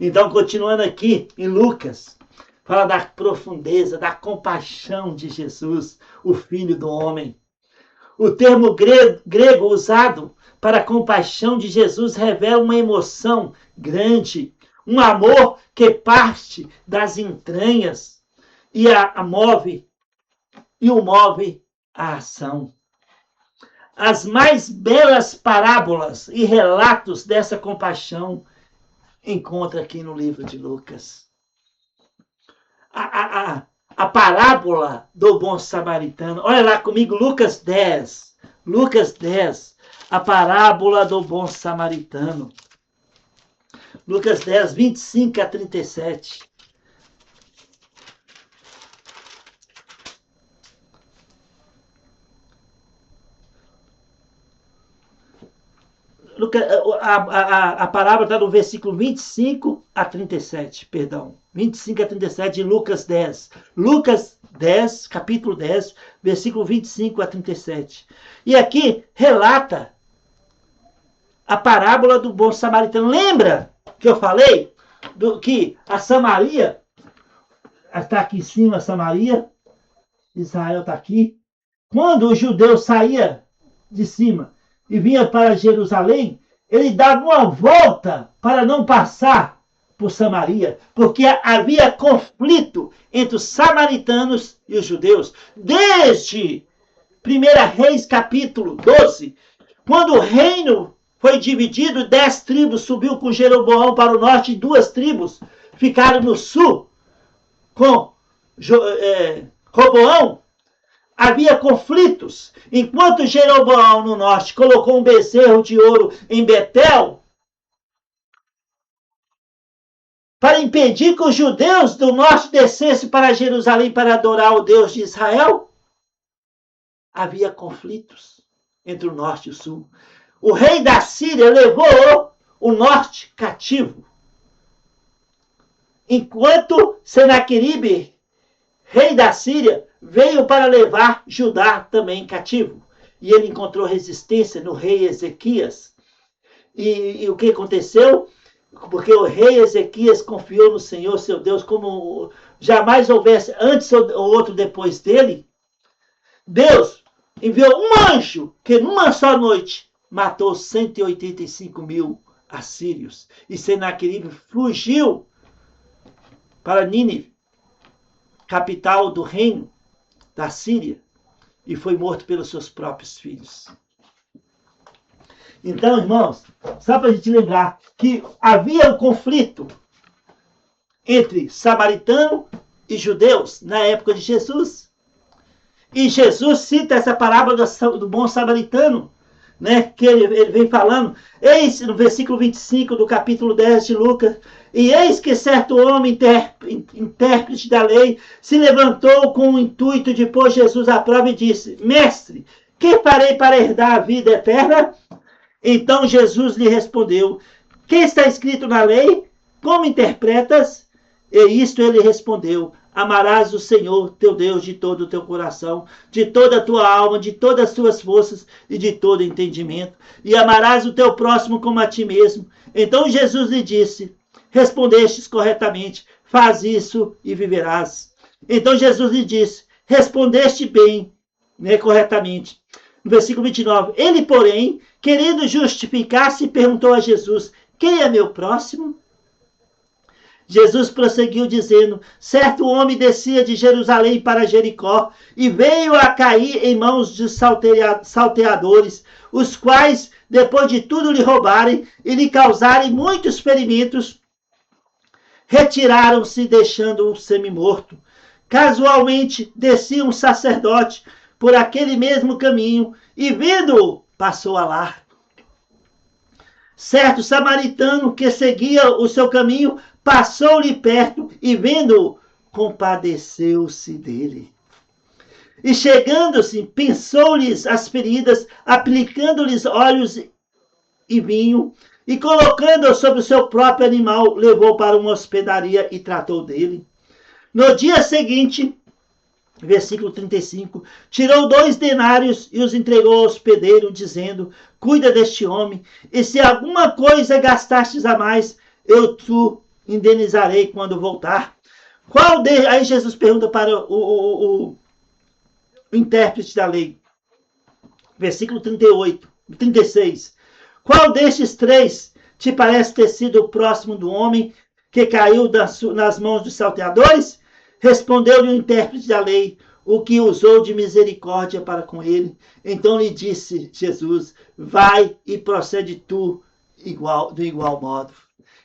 Então, continuando aqui em Lucas, fala da profundeza, da compaixão de Jesus, o Filho do Homem. O termo grego usado para a compaixão de Jesus revela uma emoção grande, um amor que parte das entranhas e o move à ação. As mais belas parábolas e relatos dessa compaixão encontra aqui no livro de Lucas. A parábola do bom samaritano. Olha lá comigo, Lucas 10. Lucas 10, a parábola do bom samaritano. Lucas 10, 25 a 37. A parábola está no versículo 25 a 37, perdão. 25 a 37 de Lucas 10. Lucas 10, capítulo 10, versículo 25 a 37. E aqui relata a parábola do bom samaritano. Lembra que eu falei que a Samaria, está aqui em cima a Samaria, Israel está aqui. Quando o judeu saía de cima e vinha para Jerusalém, ele dava uma volta para não passar por Samaria, porque havia conflito entre os samaritanos e os judeus. Desde 1 Reis capítulo 12, quando o reino foi dividido, 10 tribos subiu com Jeroboão para o norte e 2 tribos ficaram no sul com Roboão. Havia conflitos. Enquanto Jeroboão no norte colocou um bezerro de ouro em Betel, para impedir que os judeus do norte descessem para Jerusalém para adorar o Deus de Israel, havia conflitos entre o norte e o sul. O rei da Síria levou o norte cativo, enquanto Senaqueribe, rei da Síria, veio para levar Judá também cativo. E ele encontrou resistência no rei Ezequias. E o que aconteceu? Porque o rei Ezequias confiou no Senhor, seu Deus, como jamais houvesse antes ou outro depois dele. Deus enviou um anjo que numa só noite matou 185 mil assírios. E Senaqueribe fugiu para Nínive, capital do reino da Síria, e foi morto pelos seus próprios filhos. Então, irmãos, só para a gente lembrar que havia um conflito entre samaritano e judeus na época de Jesus. E Jesus cita essa parábola do bom samaritano, né, que ele vem falando, eis no versículo 25 do capítulo 10 de Lucas, e eis que certo homem, intérprete da lei, se levantou com o intuito de pôr Jesus à prova e disse, mestre, Que farei para herdar a vida eterna? Então Jesus lhe respondeu: que está escrito na lei? Como interpretas? E isto ele respondeu: amarás o Senhor teu Deus de todo o teu coração, de toda a tua alma, de todas as tuas forças e de todo entendimento, e amarás o teu próximo como a ti mesmo. Então Jesus lhe disse: respondestes corretamente, faz isso e viverás. Então Jesus lhe disse: respondeste bem, né, corretamente. No versículo 29, ele, porém, querendo justificar-se, perguntou a Jesus: quem é meu próximo? Jesus prosseguiu dizendo: certo homem descia de Jerusalém para Jericó e veio a cair em mãos de salteadores, os quais, depois de tudo lhe roubarem e lhe causarem muitos ferimentos, retiraram-se, deixando-o semi-morto. Casualmente descia um sacerdote por aquele mesmo caminho e, vendo-o, passou a largo. Certo samaritano que seguia o seu caminho passou-lhe perto e, vendo-o, compadeceu-se dele. E chegando-se, pensou-lhes as feridas, aplicando-lhes óleos e vinho, e colocando-o sobre o seu próprio animal, levou para uma hospedaria e tratou dele. No dia seguinte, versículo 35, tirou 2 denários e os entregou ao hospedeiro, dizendo: cuida deste homem, e se alguma coisa gastastes a mais, eu te indenizarei quando voltar. Aí Jesus pergunta para o intérprete da lei, versículo 36, qual destes 3 te parece ter sido o próximo do homem que caiu nas mãos dos salteadores? Respondeu-lhe o intérprete da lei: o que usou de misericórdia para com ele. Então lhe disse Jesus: vai e procede tu do igual modo.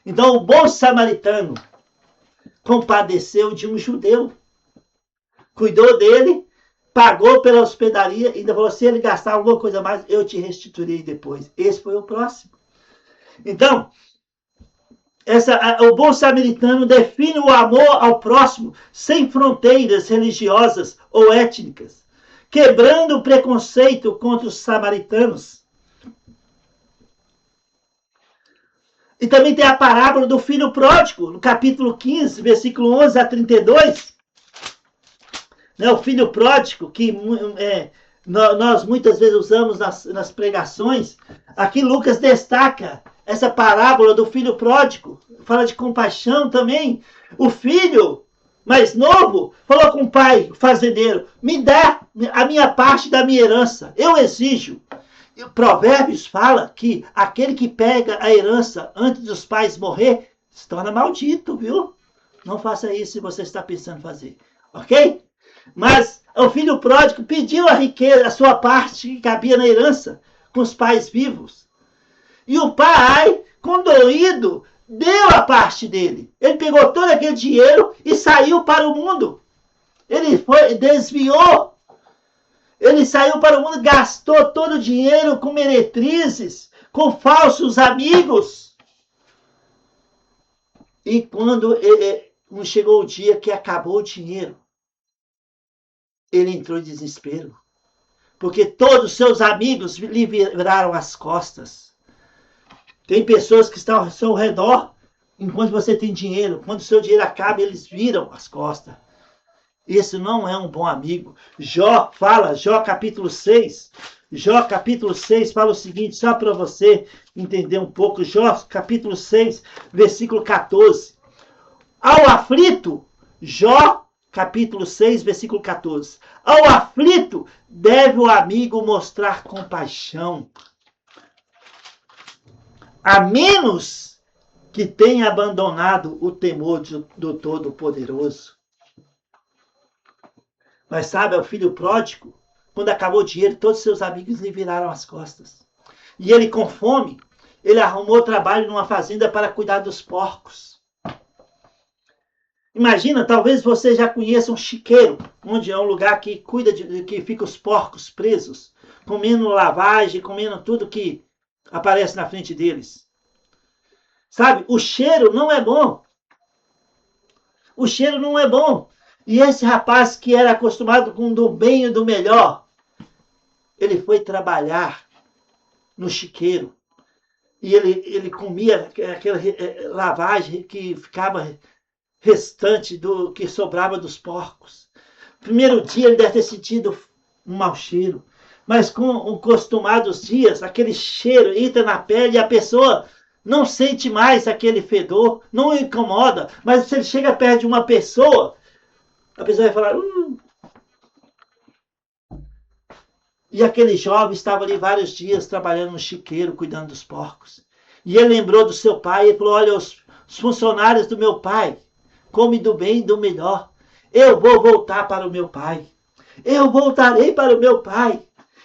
Então o bom samaritano compadeceu de um judeu, cuidou dele, pagou pela hospedaria, ainda falou: se ele gastar alguma coisa a mais, eu te restituirei depois. Esse foi o próximo. Então, o bom samaritano define o amor ao próximo sem fronteiras religiosas ou étnicas, quebrando o preconceito contra os samaritanos. E também tem a parábola do filho pródigo, no capítulo 15, versículo 11 a 32. O filho pródigo, que nós muitas vezes usamos nas pregações. Aqui Lucas destaca essa parábola do filho pródigo, fala de compaixão também. O filho mais novo falou com o pai, o fazendeiro: me dá a minha parte da minha herança, eu exijo. E o Provérbios fala que aquele que pega a herança antes dos pais morrer se torna maldito, viu? Não faça isso se você está pensando em fazer, ok? Mas o filho pródigo pediu a riqueza, a sua parte que cabia na herança, com os pais vivos. E o pai, condoído, deu a parte dele. Ele pegou todo aquele dinheiro e saiu para o mundo. Ele desviou. Ele saiu para o mundo, gastou todo o dinheiro com meretrizes, com falsos amigos. E quando chegou o dia que acabou o dinheiro, ele entrou em desespero. Porque todos os seus amigos lhe viraram as costas. Tem pessoas que estão ao seu redor, enquanto você tem dinheiro. Quando o seu dinheiro acaba, eles viram as costas. Esse não é um bom amigo. Jó capítulo 6. Jó capítulo 6 fala o seguinte, só para você entender um pouco. Jó capítulo 6, versículo 14. Ao aflito, Jó capítulo 6, versículo 14. Ao aflito, deve o amigo mostrar compaixão, a menos que tenha abandonado o temor do Todo-Poderoso. Mas sabe, o filho pródigo, quando acabou o dinheiro, todos os seus amigos lhe viraram as costas. E ele, com fome, ele arrumou trabalho numa fazenda para cuidar dos porcos. Imagina, talvez você já conheça um chiqueiro, onde é um lugar que cuida que fica os porcos presos, comendo lavagem, comendo tudo que aparece na frente deles. Sabe, o cheiro não é bom. O cheiro não é bom. E esse rapaz que era acostumado com do bem e do melhor, ele foi trabalhar no chiqueiro. E ele comia aquela lavagem que ficava restante do que sobrava dos porcos. Primeiro dia ele deve ter sentido um mau cheiro. Mas com os acostumados dias, aquele cheiro entra na pele e a pessoa não sente mais aquele fedor, não incomoda. Mas se ele chega perto de uma pessoa, a pessoa vai falar... E aquele jovem estava ali vários dias trabalhando no chiqueiro, cuidando dos porcos. E ele lembrou do seu pai e falou, olha, os funcionários do meu pai comem do bem e do melhor. Eu vou voltar para o meu pai. Eu voltarei para o meu pai.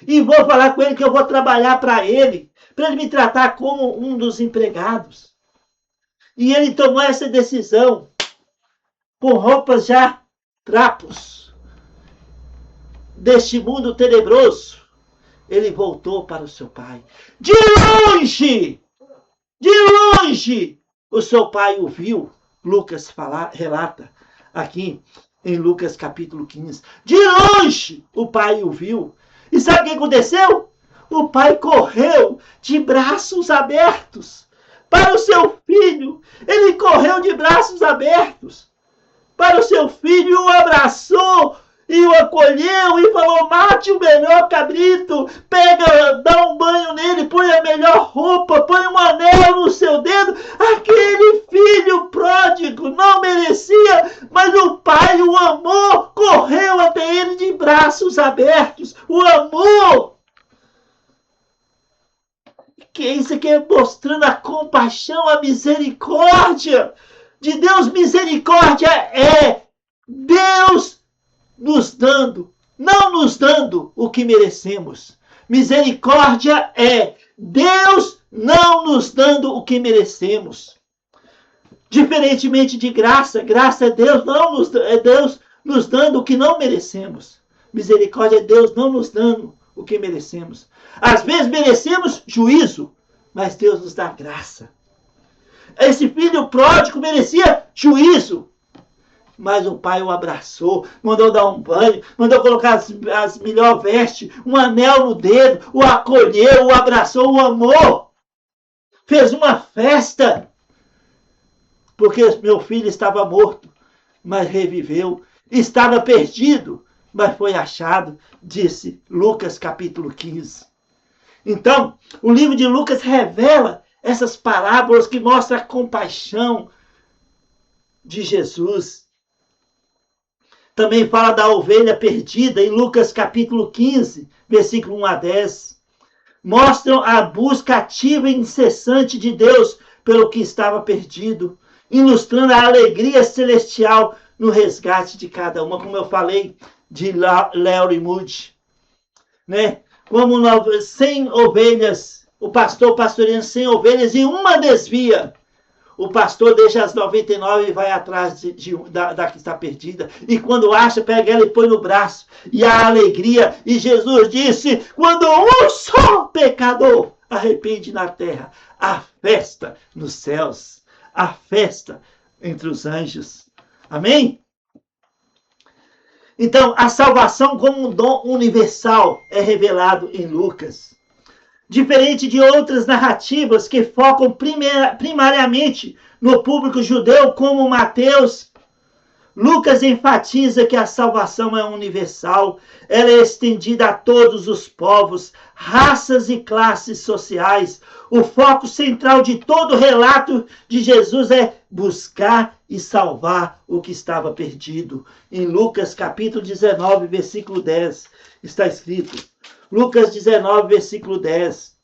E vou falar com ele que eu vou trabalhar para ele me tratar como um dos empregados. E ele tomou essa decisão com roupas já trapos deste mundo tenebroso. Ele voltou para o seu pai. De longe, o seu pai o viu. Lucas relata aqui em Lucas capítulo 15. De longe, o pai o viu. E sabe o que aconteceu? O pai correu de braços abertos para o seu filho. Ele correu de braços abertos para o seu filho, o abraçou e o acolheu e falou, mate o melhor cabrito, pega, dá um banho nele, põe a melhor roupa, põe um anel no seu dedo. Aquele filho pródigo não merecia, mas o pai o amou, correu até ele de braços abertos, o amou. Que isso aqui é mostrando a compaixão, a misericórdia de Deus. Misericórdia é Deus nos dando, não nos dando o que merecemos. Misericórdia é Deus não nos dando o que merecemos. Diferentemente de graça, graça é Deus nos dando o que não merecemos. Misericórdia é Deus não nos dando o que merecemos. Às vezes merecemos juízo, mas Deus nos dá graça. Esse filho pródigo merecia juízo, mas o pai o abraçou, mandou dar um banho, mandou colocar as melhores vestes, um anel no dedo, o acolheu, o abraçou, o amou. Fez uma festa, porque meu filho estava morto, mas reviveu. Estava perdido, mas foi achado, disse Lucas capítulo 15. Então, o livro de Lucas revela essas parábolas que mostram a compaixão de Jesus. Também fala da ovelha perdida em Lucas capítulo 15, versículo 1 a 10. Mostram a busca ativa e incessante de Deus pelo que estava perdido, ilustrando a alegria celestial no resgate de cada uma, como eu falei de Larry Moody, né? Como 100 ovelhas, o pastor pastoreando 100 ovelhas e uma desvia. O pastor deixa as 99 e vai atrás da que está perdida. E quando acha, pega ela e põe no braço. E a alegria. E Jesus disse, quando um só pecador arrepende na terra, a festa nos céus, a festa entre os anjos. Amém? Então, a salvação como um dom universal é revelado em Lucas. Diferente de outras narrativas que focam primariamente no público judeu, como Mateus, Lucas enfatiza que a salvação é universal, ela é estendida a todos os povos, raças e classes sociais. O foco central de todo o relato de Jesus é buscar e salvar o que estava perdido. Em Lucas capítulo 19, versículo 10, está escrito, Lucas 19, versículo 10,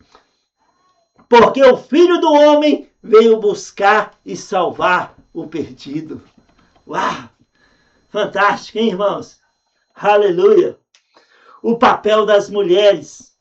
porque o Filho do Homem veio buscar e salvar o perdido. Uau! Fantástico, hein, irmãos? Aleluia! O papel das mulheres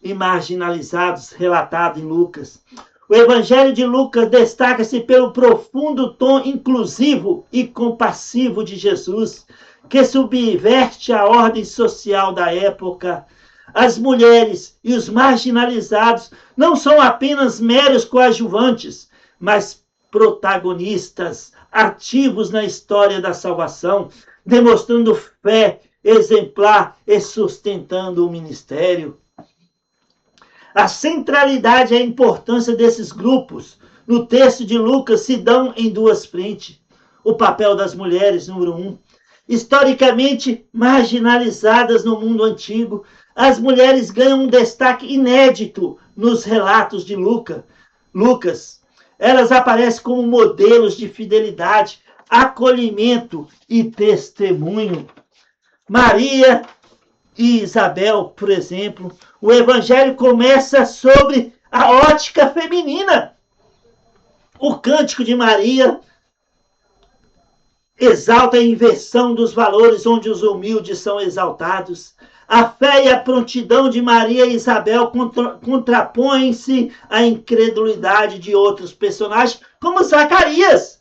e marginalizados relatado em Lucas. O Evangelho de Lucas destaca-se pelo profundo tom inclusivo e compassivo de Jesus, que subverte a ordem social da época. As mulheres e os marginalizados não são apenas meros coadjuvantes, mas protagonistas ativos na história da salvação, demonstrando fé exemplar e sustentando o ministério. A centralidade e a importância desses grupos no texto de Lucas se dão em duas frentes. O papel das mulheres, número 1. Historicamente marginalizadas no mundo antigo, as mulheres ganham um destaque inédito nos relatos de Lucas. Elas aparecem como modelos de fidelidade, acolhimento e testemunho. Maria e Isabel, por exemplo, o evangelho começa sobre a ótica feminina. O cântico de Maria exalta a inversão dos valores onde os humildes são exaltados. A fé e a prontidão de Maria e Isabel contrapõem-se à incredulidade de outros personagens, como Zacarias,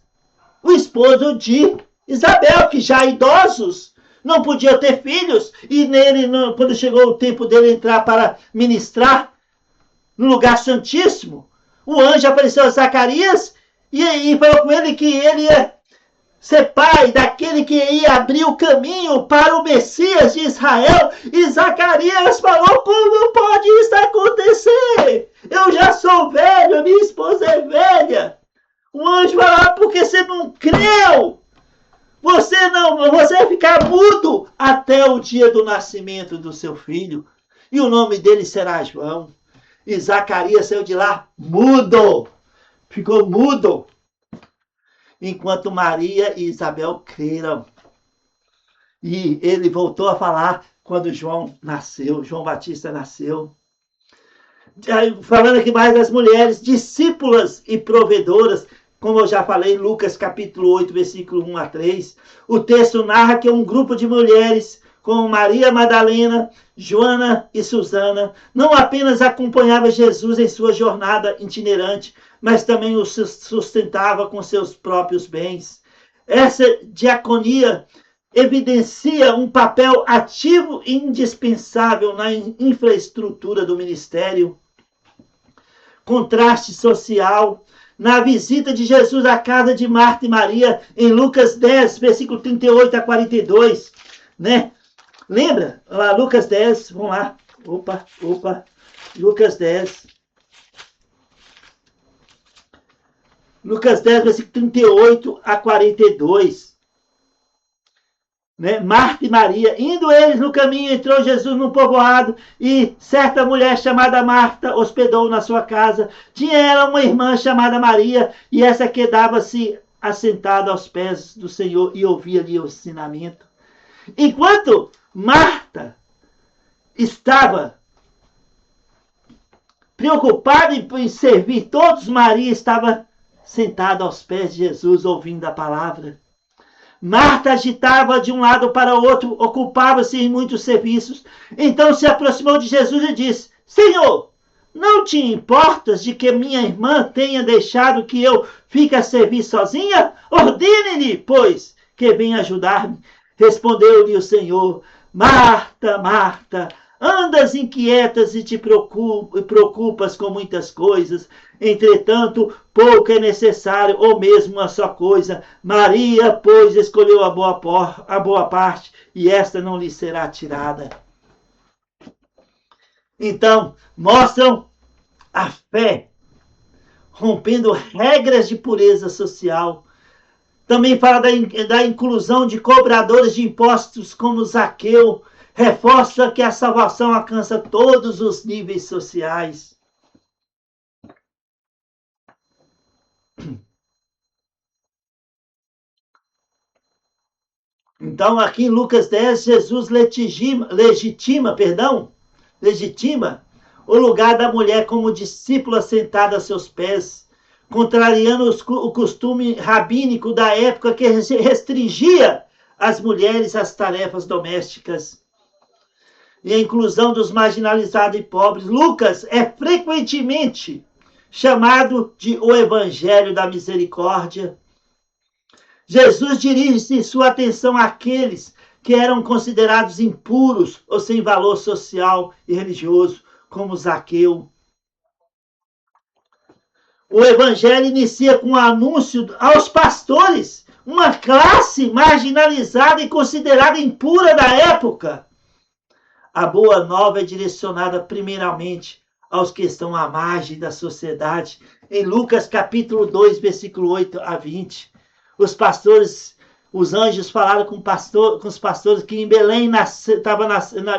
o esposo de Isabel, que já idosos, não podia ter filhos, e nele, quando chegou o tempo dele entrar para ministrar no lugar santíssimo, o anjo apareceu a Zacarias e falou com ele que ele ia ser pai daquele que ia abrir o caminho para o Messias de Israel. E Zacarias falou: como pode isso acontecer? Eu já sou velho, a minha esposa é velha. O anjo falou: porque você não creu. Você vai ficar mudo até o dia do nascimento do seu filho. E o nome dele será João. E Zacarias saiu de lá mudo. Ficou mudo. Enquanto Maria e Isabel creram. E ele voltou a falar quando João Batista nasceu. Falando aqui mais das mulheres, discípulas e provedoras, como eu já falei, Lucas capítulo 8, versículo 1 a 3. O texto narra que um grupo de mulheres, como Maria Madalena, Joana e Susana, não apenas acompanhava Jesus em sua jornada itinerante, mas também o sustentava com seus próprios bens. Essa diaconia evidencia um papel ativo e indispensável na infraestrutura do ministério. Contraste social. Na visita de Jesus à casa de Marta e Maria, em Lucas 10, versículo 38 a 42, né? Lembra? Lá, Lucas 10, vamos lá. Lucas 10. Lucas 10, versículo 38 a 42. Né? Marta e Maria, indo eles no caminho, entrou Jesus num povoado e certa mulher chamada Marta hospedou na sua casa. Tinha ela uma irmã chamada Maria e essa quedava-se assentada aos pés do Senhor e ouvia-lhe o ensinamento. Enquanto Marta estava preocupada em servir todos, Maria estava sentada aos pés de Jesus ouvindo a palavra. Marta agitava de um lado para o outro, ocupava-se em muitos serviços. Então se aproximou de Jesus e disse: Senhor, não te importas de que minha irmã tenha deixado que eu fique a servir sozinha? Ordene-lhe, pois, que venha ajudar-me. Respondeu-lhe o Senhor: Marta, Marta, andas inquietas e te preocupas com muitas coisas. Entretanto, pouco é necessário, ou mesmo uma só coisa. Maria, pois, escolheu a boa parte, e esta não lhe será tirada. Então, mostram a fé, rompendo regras de pureza social. Também fala da inclusão de cobradores de impostos como Zaqueu. Reforça que a salvação alcança todos os níveis sociais. Então, aqui em Lucas 10, Jesus legitima o lugar da mulher como discípula sentada a seus pés, contrariando o costume rabínico da época que restringia as mulheres às tarefas domésticas. E a inclusão dos marginalizados e pobres. Lucas é frequentemente chamado de o Evangelho da Misericórdia. Jesus dirige sua atenção àqueles que eram considerados impuros ou sem valor social e religioso, como Zaqueu. O Evangelho inicia com um anúncio aos pastores, uma classe marginalizada e considerada impura da época. A boa nova é direcionada primeiramente aos que estão à margem da sociedade. Em Lucas capítulo 2, versículo 8 a 20, os anjos falaram com os pastores que em Belém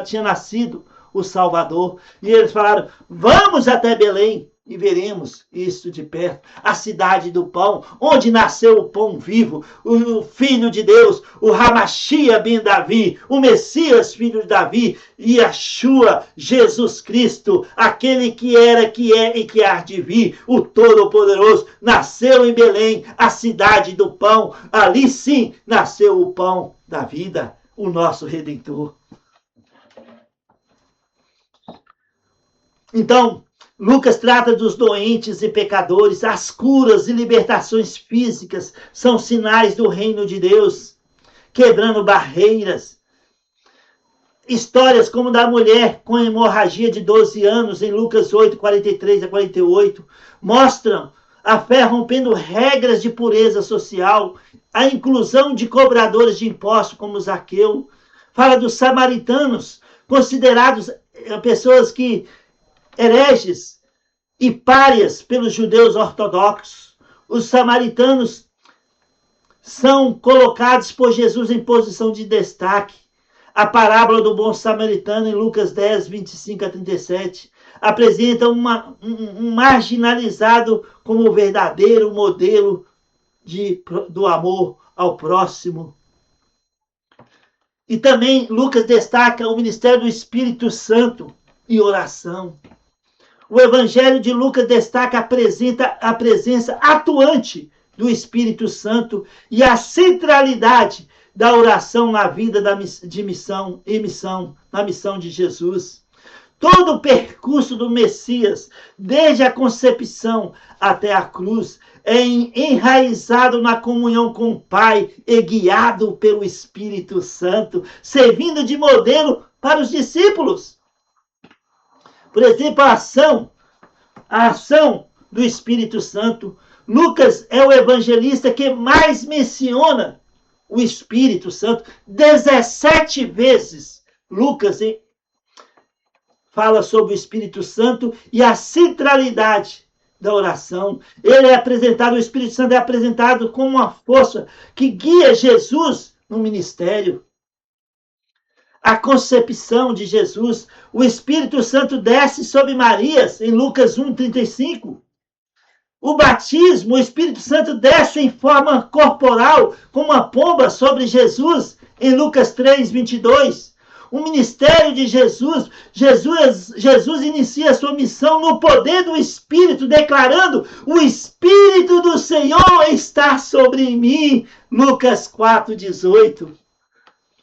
tinha nascido o Salvador. E eles falaram, vamos até Belém e veremos isso de perto. A cidade do pão, onde nasceu o pão vivo, o Filho de Deus, o Hamashia ben Davi, o Messias, filho de Davi, Yeshua, Jesus Cristo, aquele que era, que é e que há de vir, o Todo-Poderoso, nasceu em Belém, a cidade do pão. Ali sim nasceu o pão da vida, o nosso Redentor. Então, Lucas trata dos doentes e pecadores. As curas e libertações físicas são sinais do reino de Deus, quebrando barreiras. Histórias como da mulher com hemorragia de 12 anos, em Lucas 8, 43 a 48, mostram a fé rompendo regras de pureza social, a inclusão de cobradores de impostos como Zaqueu. Fala dos samaritanos, considerados pessoas que hereges e párias pelos judeus ortodoxos. Os samaritanos são colocados por Jesus em posição de destaque. A parábola do bom samaritano, em Lucas 10, 25 a 37, apresenta um marginalizado como o verdadeiro modelo do amor ao próximo. E também Lucas destaca o ministério do Espírito Santo e oração. O Evangelho de Lucas destaca a presença atuante do Espírito Santo e a centralidade da oração na vida de missão e na missão de Jesus. Todo o percurso do Messias, desde a concepção até a cruz, é enraizado na comunhão com o Pai e guiado pelo Espírito Santo, servindo de modelo para os discípulos. Por exemplo, a ação do Espírito Santo. Lucas é o evangelista que mais menciona o Espírito Santo. 17 vezes Lucas fala sobre o Espírito Santo e a centralidade da oração. O Espírito Santo é apresentado como uma força que guia Jesus no ministério. A concepção de Jesus, o Espírito Santo desce sobre Maria, em Lucas 1:35. O batismo, o Espírito Santo desce em forma corporal, como uma pomba sobre Jesus, em Lucas 3:22. O ministério de Jesus inicia sua missão no poder do Espírito, declarando: o Espírito do Senhor está sobre mim, Lucas 4:18.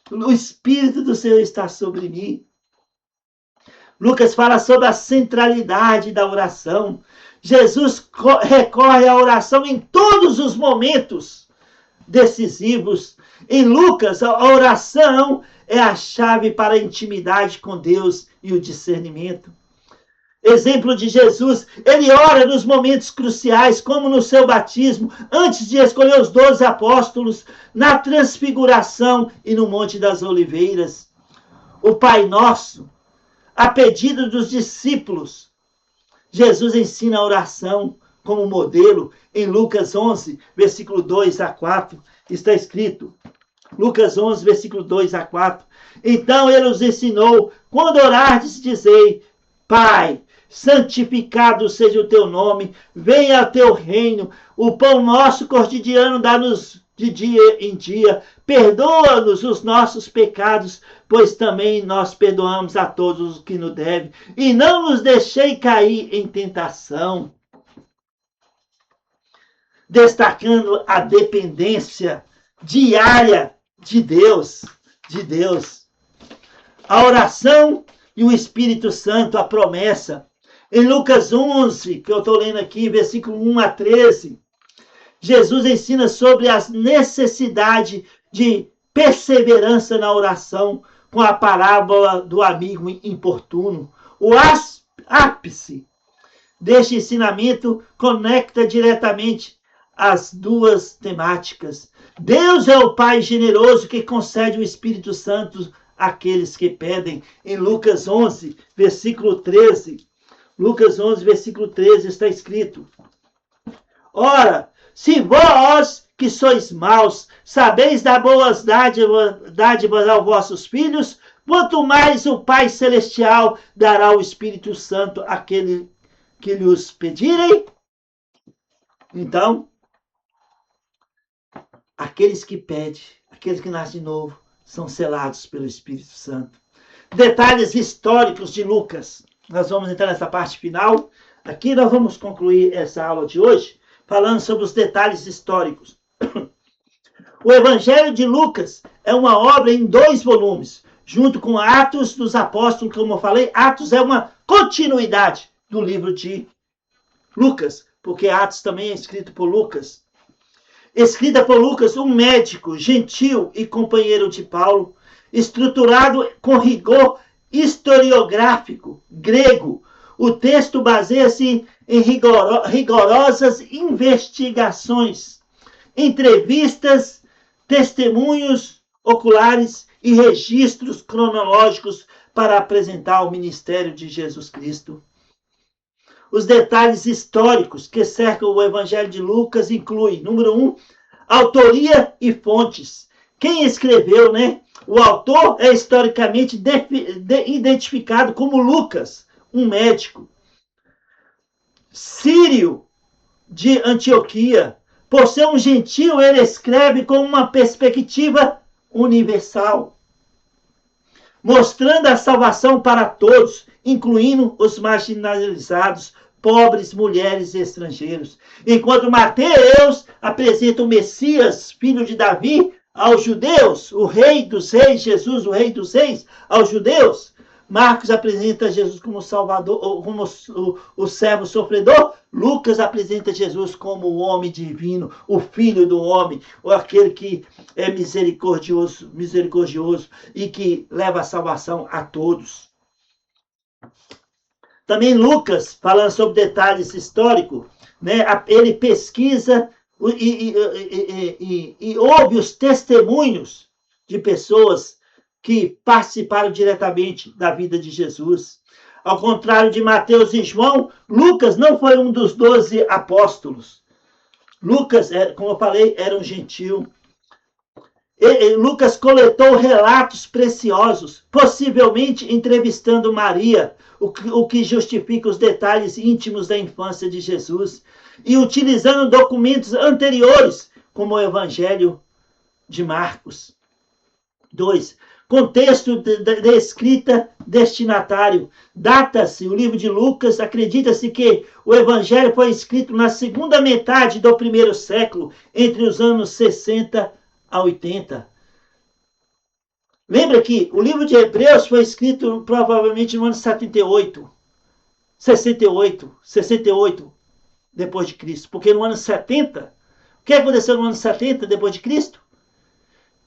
O Espírito do Senhor está sobre mim. Lucas fala sobre a centralidade da oração. Jesus recorre à oração em todos os momentos decisivos. Em Lucas, a oração é a chave para a intimidade com Deus e o discernimento. Exemplo de Jesus, ele ora nos momentos cruciais, como no seu batismo, antes de escolher os 12 apóstolos, na transfiguração e no Monte das Oliveiras. O Pai Nosso, a pedido dos discípulos, Jesus ensina a oração como modelo. Em Lucas 11, versículo 2 a 4, está escrito, Lucas 11, versículo 2 a 4, então ele os ensinou, quando orardes, dizei, Pai, santificado seja o teu nome, venha o teu reino, o pão nosso cotidiano dá-nos de dia em dia, perdoa-nos os nossos pecados, pois também nós perdoamos a todos os que nos devem, e não nos deixei cair em tentação. Destacando a dependência diária de Deus, A oração e o Espírito Santo, a promessa. Em Lucas 11, que eu estou lendo aqui, versículo 1 a 13, Jesus ensina sobre a necessidade de perseverança na oração com a parábola do amigo importuno. O ápice deste ensinamento conecta diretamente as duas temáticas. Deus é o Pai generoso que concede o Espírito Santo àqueles que pedem. Em Lucas 11, versículo 13, Lucas 11, versículo 13, está escrito: Ora, se vós que sois maus, sabeis dar boas dádivas aos vossos filhos, quanto mais o Pai Celestial dará o Espírito Santo àquele que lhes pedirem. Então, aqueles que pedem, aqueles que nascem de novo, são selados pelo Espírito Santo. Detalhes históricos de Lucas. Nós vamos entrar nessa parte final. Aqui nós vamos concluir essa aula de hoje, falando sobre os detalhes históricos. O Evangelho de Lucas é uma obra em 2 volumes, junto com Atos dos Apóstolos, como eu falei. Atos é uma continuidade do livro de Lucas, porque Atos também é escrito por Lucas. Escrita por Lucas, um médico, gentil e companheiro de Paulo, estruturado com rigor historiográfico grego. O texto baseia-se em rigorosas investigações, entrevistas, testemunhos oculares e registros cronológicos para apresentar o ministério de Jesus Cristo. Os detalhes históricos que cercam o Evangelho de Lucas incluem, número 1, autoria e fontes. Quem escreveu, né? O autor é historicamente identificado como Lucas, um médico. Sírio de Antioquia. Por ser um gentil, ele escreve com uma perspectiva universal, mostrando a salvação para todos, incluindo os marginalizados, pobres, mulheres e estrangeiros. Enquanto Mateus apresenta o Messias, filho de Davi, aos judeus, o rei dos reis, Jesus, o rei dos reis, aos judeus, Marcos apresenta Jesus como Salvador, como o servo sofredor. Lucas apresenta Jesus como o homem divino, o filho do homem, ou aquele que é misericordioso e que leva a salvação a todos. Também Lucas, falando sobre detalhes históricos, né, ele pesquisa e ouve os testemunhos de pessoas que participaram diretamente da vida de Jesus. Ao contrário de Mateus e João, Lucas não foi um dos 12 apóstolos. Lucas, como eu falei, era um gentil. Lucas coletou relatos preciosos, possivelmente entrevistando Maria, o que justifica os detalhes íntimos da infância de Jesus, e utilizando documentos anteriores, como o Evangelho de Marcos. 2. Contexto da escrita destinatário. Data-se o livro de Lucas, acredita-se que o Evangelho foi escrito na segunda metade do 1º século, entre os anos 60 a 80. Lembra que o livro de Hebreus foi escrito provavelmente no ano 68, depois de Cristo. Porque no ano 70, o que aconteceu no ano 70 depois de Cristo?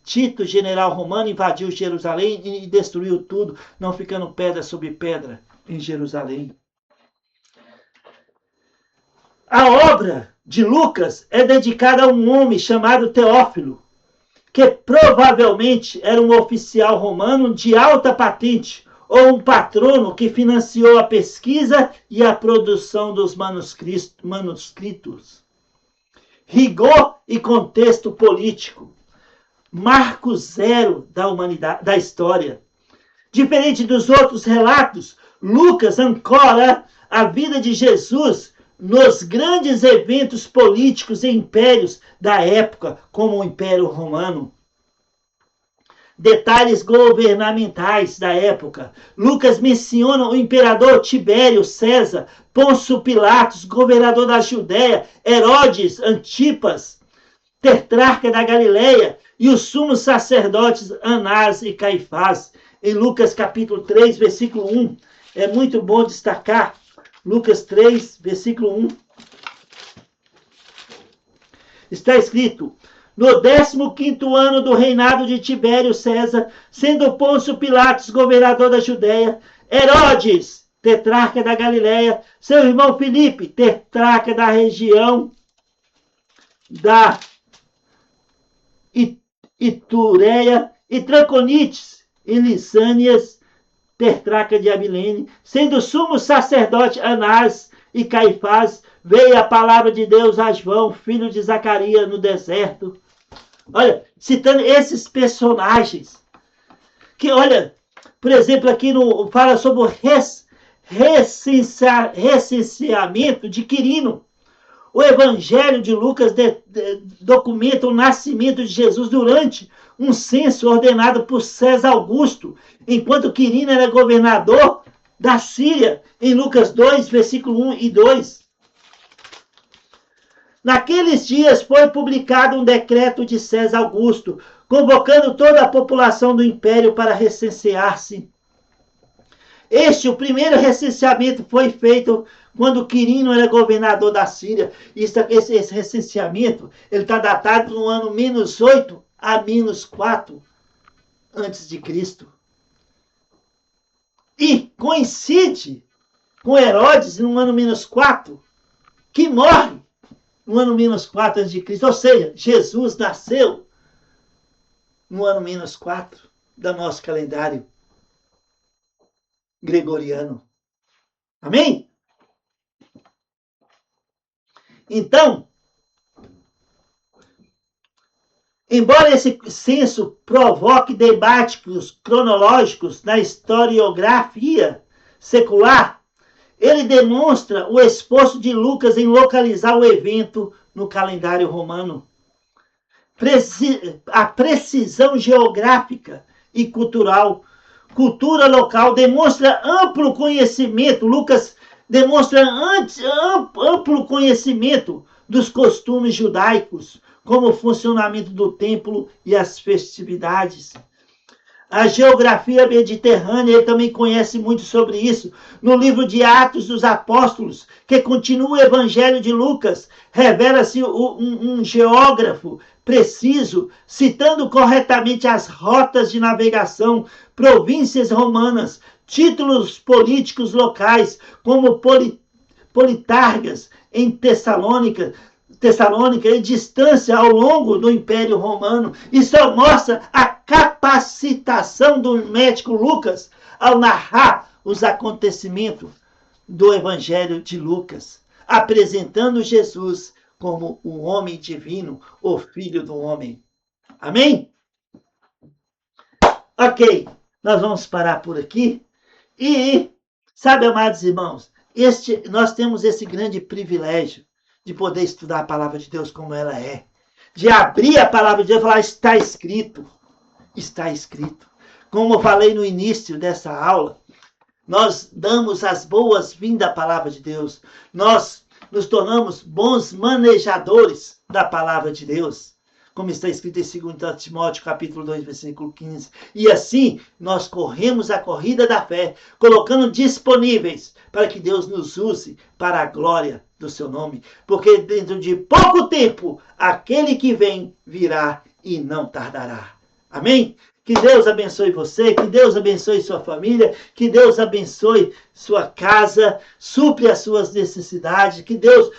Tito, general romano, invadiu Jerusalém e destruiu tudo, não ficando pedra sobre pedra em Jerusalém. A obra de Lucas é dedicada a um homem chamado Teófilo, que provavelmente era um oficial romano de alta patente ou um patrono que financiou a pesquisa e a produção dos manuscritos. Rigor e contexto político. Marco zero da humanidade, da história. Diferente dos outros relatos, Lucas ancora a vida de Jesus nos grandes eventos políticos e impérios da época, como o Império Romano. Detalhes governamentais da época. Lucas menciona o imperador Tibério César, Pôncio Pilatos, governador da Judéia, Herodes Antipas, tetrarca da Galileia, e os sumos sacerdotes Anás e Caifás. Em Lucas capítulo 3, versículo 1. É muito bom destacar Lucas 3, versículo 1. Está escrito: no 15º ano do reinado de Tibério César, sendo Pôncio Pilatos governador da Judéia, Herodes, tetrarca da Galileia, seu irmão Filipe, tetrarca da região da Itureia, e Traconites, e Lissânias, tetrarca de Abilene, sendo o sumo sacerdote Anás e Caifás, veio a palavra de Deus a João, filho de Zacarias, no deserto. Olha, citando esses personagens, que olha, por exemplo, aqui fala sobre o recenseamento de Quirino. O Evangelho de Lucas documenta o nascimento de Jesus durante um censo ordenado por César Augusto, enquanto Quirino era governador da Síria, em Lucas 2, versículo 1 e 2. Naqueles dias foi publicado um decreto de César Augusto, convocando toda a população do império para recensear-se. O primeiro recenseamento foi feito quando Quirino era governador da Síria. Esse recenseamento está datado no ano -8 a -4 antes de Cristo. E coincide com Herodes no ano -4, que morre no ano -4 antes de Cristo. Ou seja, Jesus nasceu no ano -4 do nosso calendário gregoriano. Amém? Então, embora esse censo provoque debates cronológicos na historiografia secular, ele demonstra o esforço de Lucas em localizar o evento no calendário romano. A precisão geográfica e cultura local demonstra amplo conhecimento. Lucas demonstra amplo conhecimento dos costumes judaicos, como o funcionamento do templo e as festividades. A geografia mediterrânea, ele também conhece muito sobre isso. No livro de Atos dos Apóstolos, que continua o Evangelho de Lucas, revela-se um geógrafo preciso, citando corretamente as rotas de navegação, províncias romanas, títulos políticos locais, como Politargas, em Tessalônica, e distância ao longo do Império Romano. Isso mostra a capacitação do médico Lucas ao narrar os acontecimentos do Evangelho de Lucas, apresentando Jesus como um homem divino, o Filho do Homem. Amém? Ok, nós vamos parar por aqui. E, sabe, amados irmãos, nós temos esse grande privilégio de poder estudar a palavra de Deus como ela é. De abrir a palavra de Deus e falar, está escrito. Está escrito. Como eu falei no início dessa aula, nós damos as boas-vindas à palavra de Deus. Nós nos tornamos bons manejadores da palavra de Deus. Como está escrito em 2 Timóteo, capítulo 2, versículo 15. E assim, nós corremos a corrida da fé, colocando disponíveis para que Deus nos use para a glória do seu nome. Porque dentro de pouco tempo, aquele que vem virá e não tardará. Amém? Que Deus abençoe você, que Deus abençoe sua família, que Deus abençoe sua casa, supre as suas necessidades, que Deus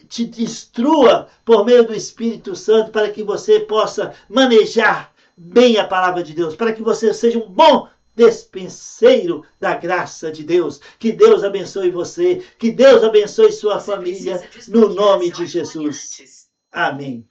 te instrua por meio do Espírito Santo para que você possa manejar bem a palavra de Deus, para que você seja um bom despenseiro da graça de Deus. Que Deus abençoe você, que Deus abençoe sua família, no nome de Jesus. Amém.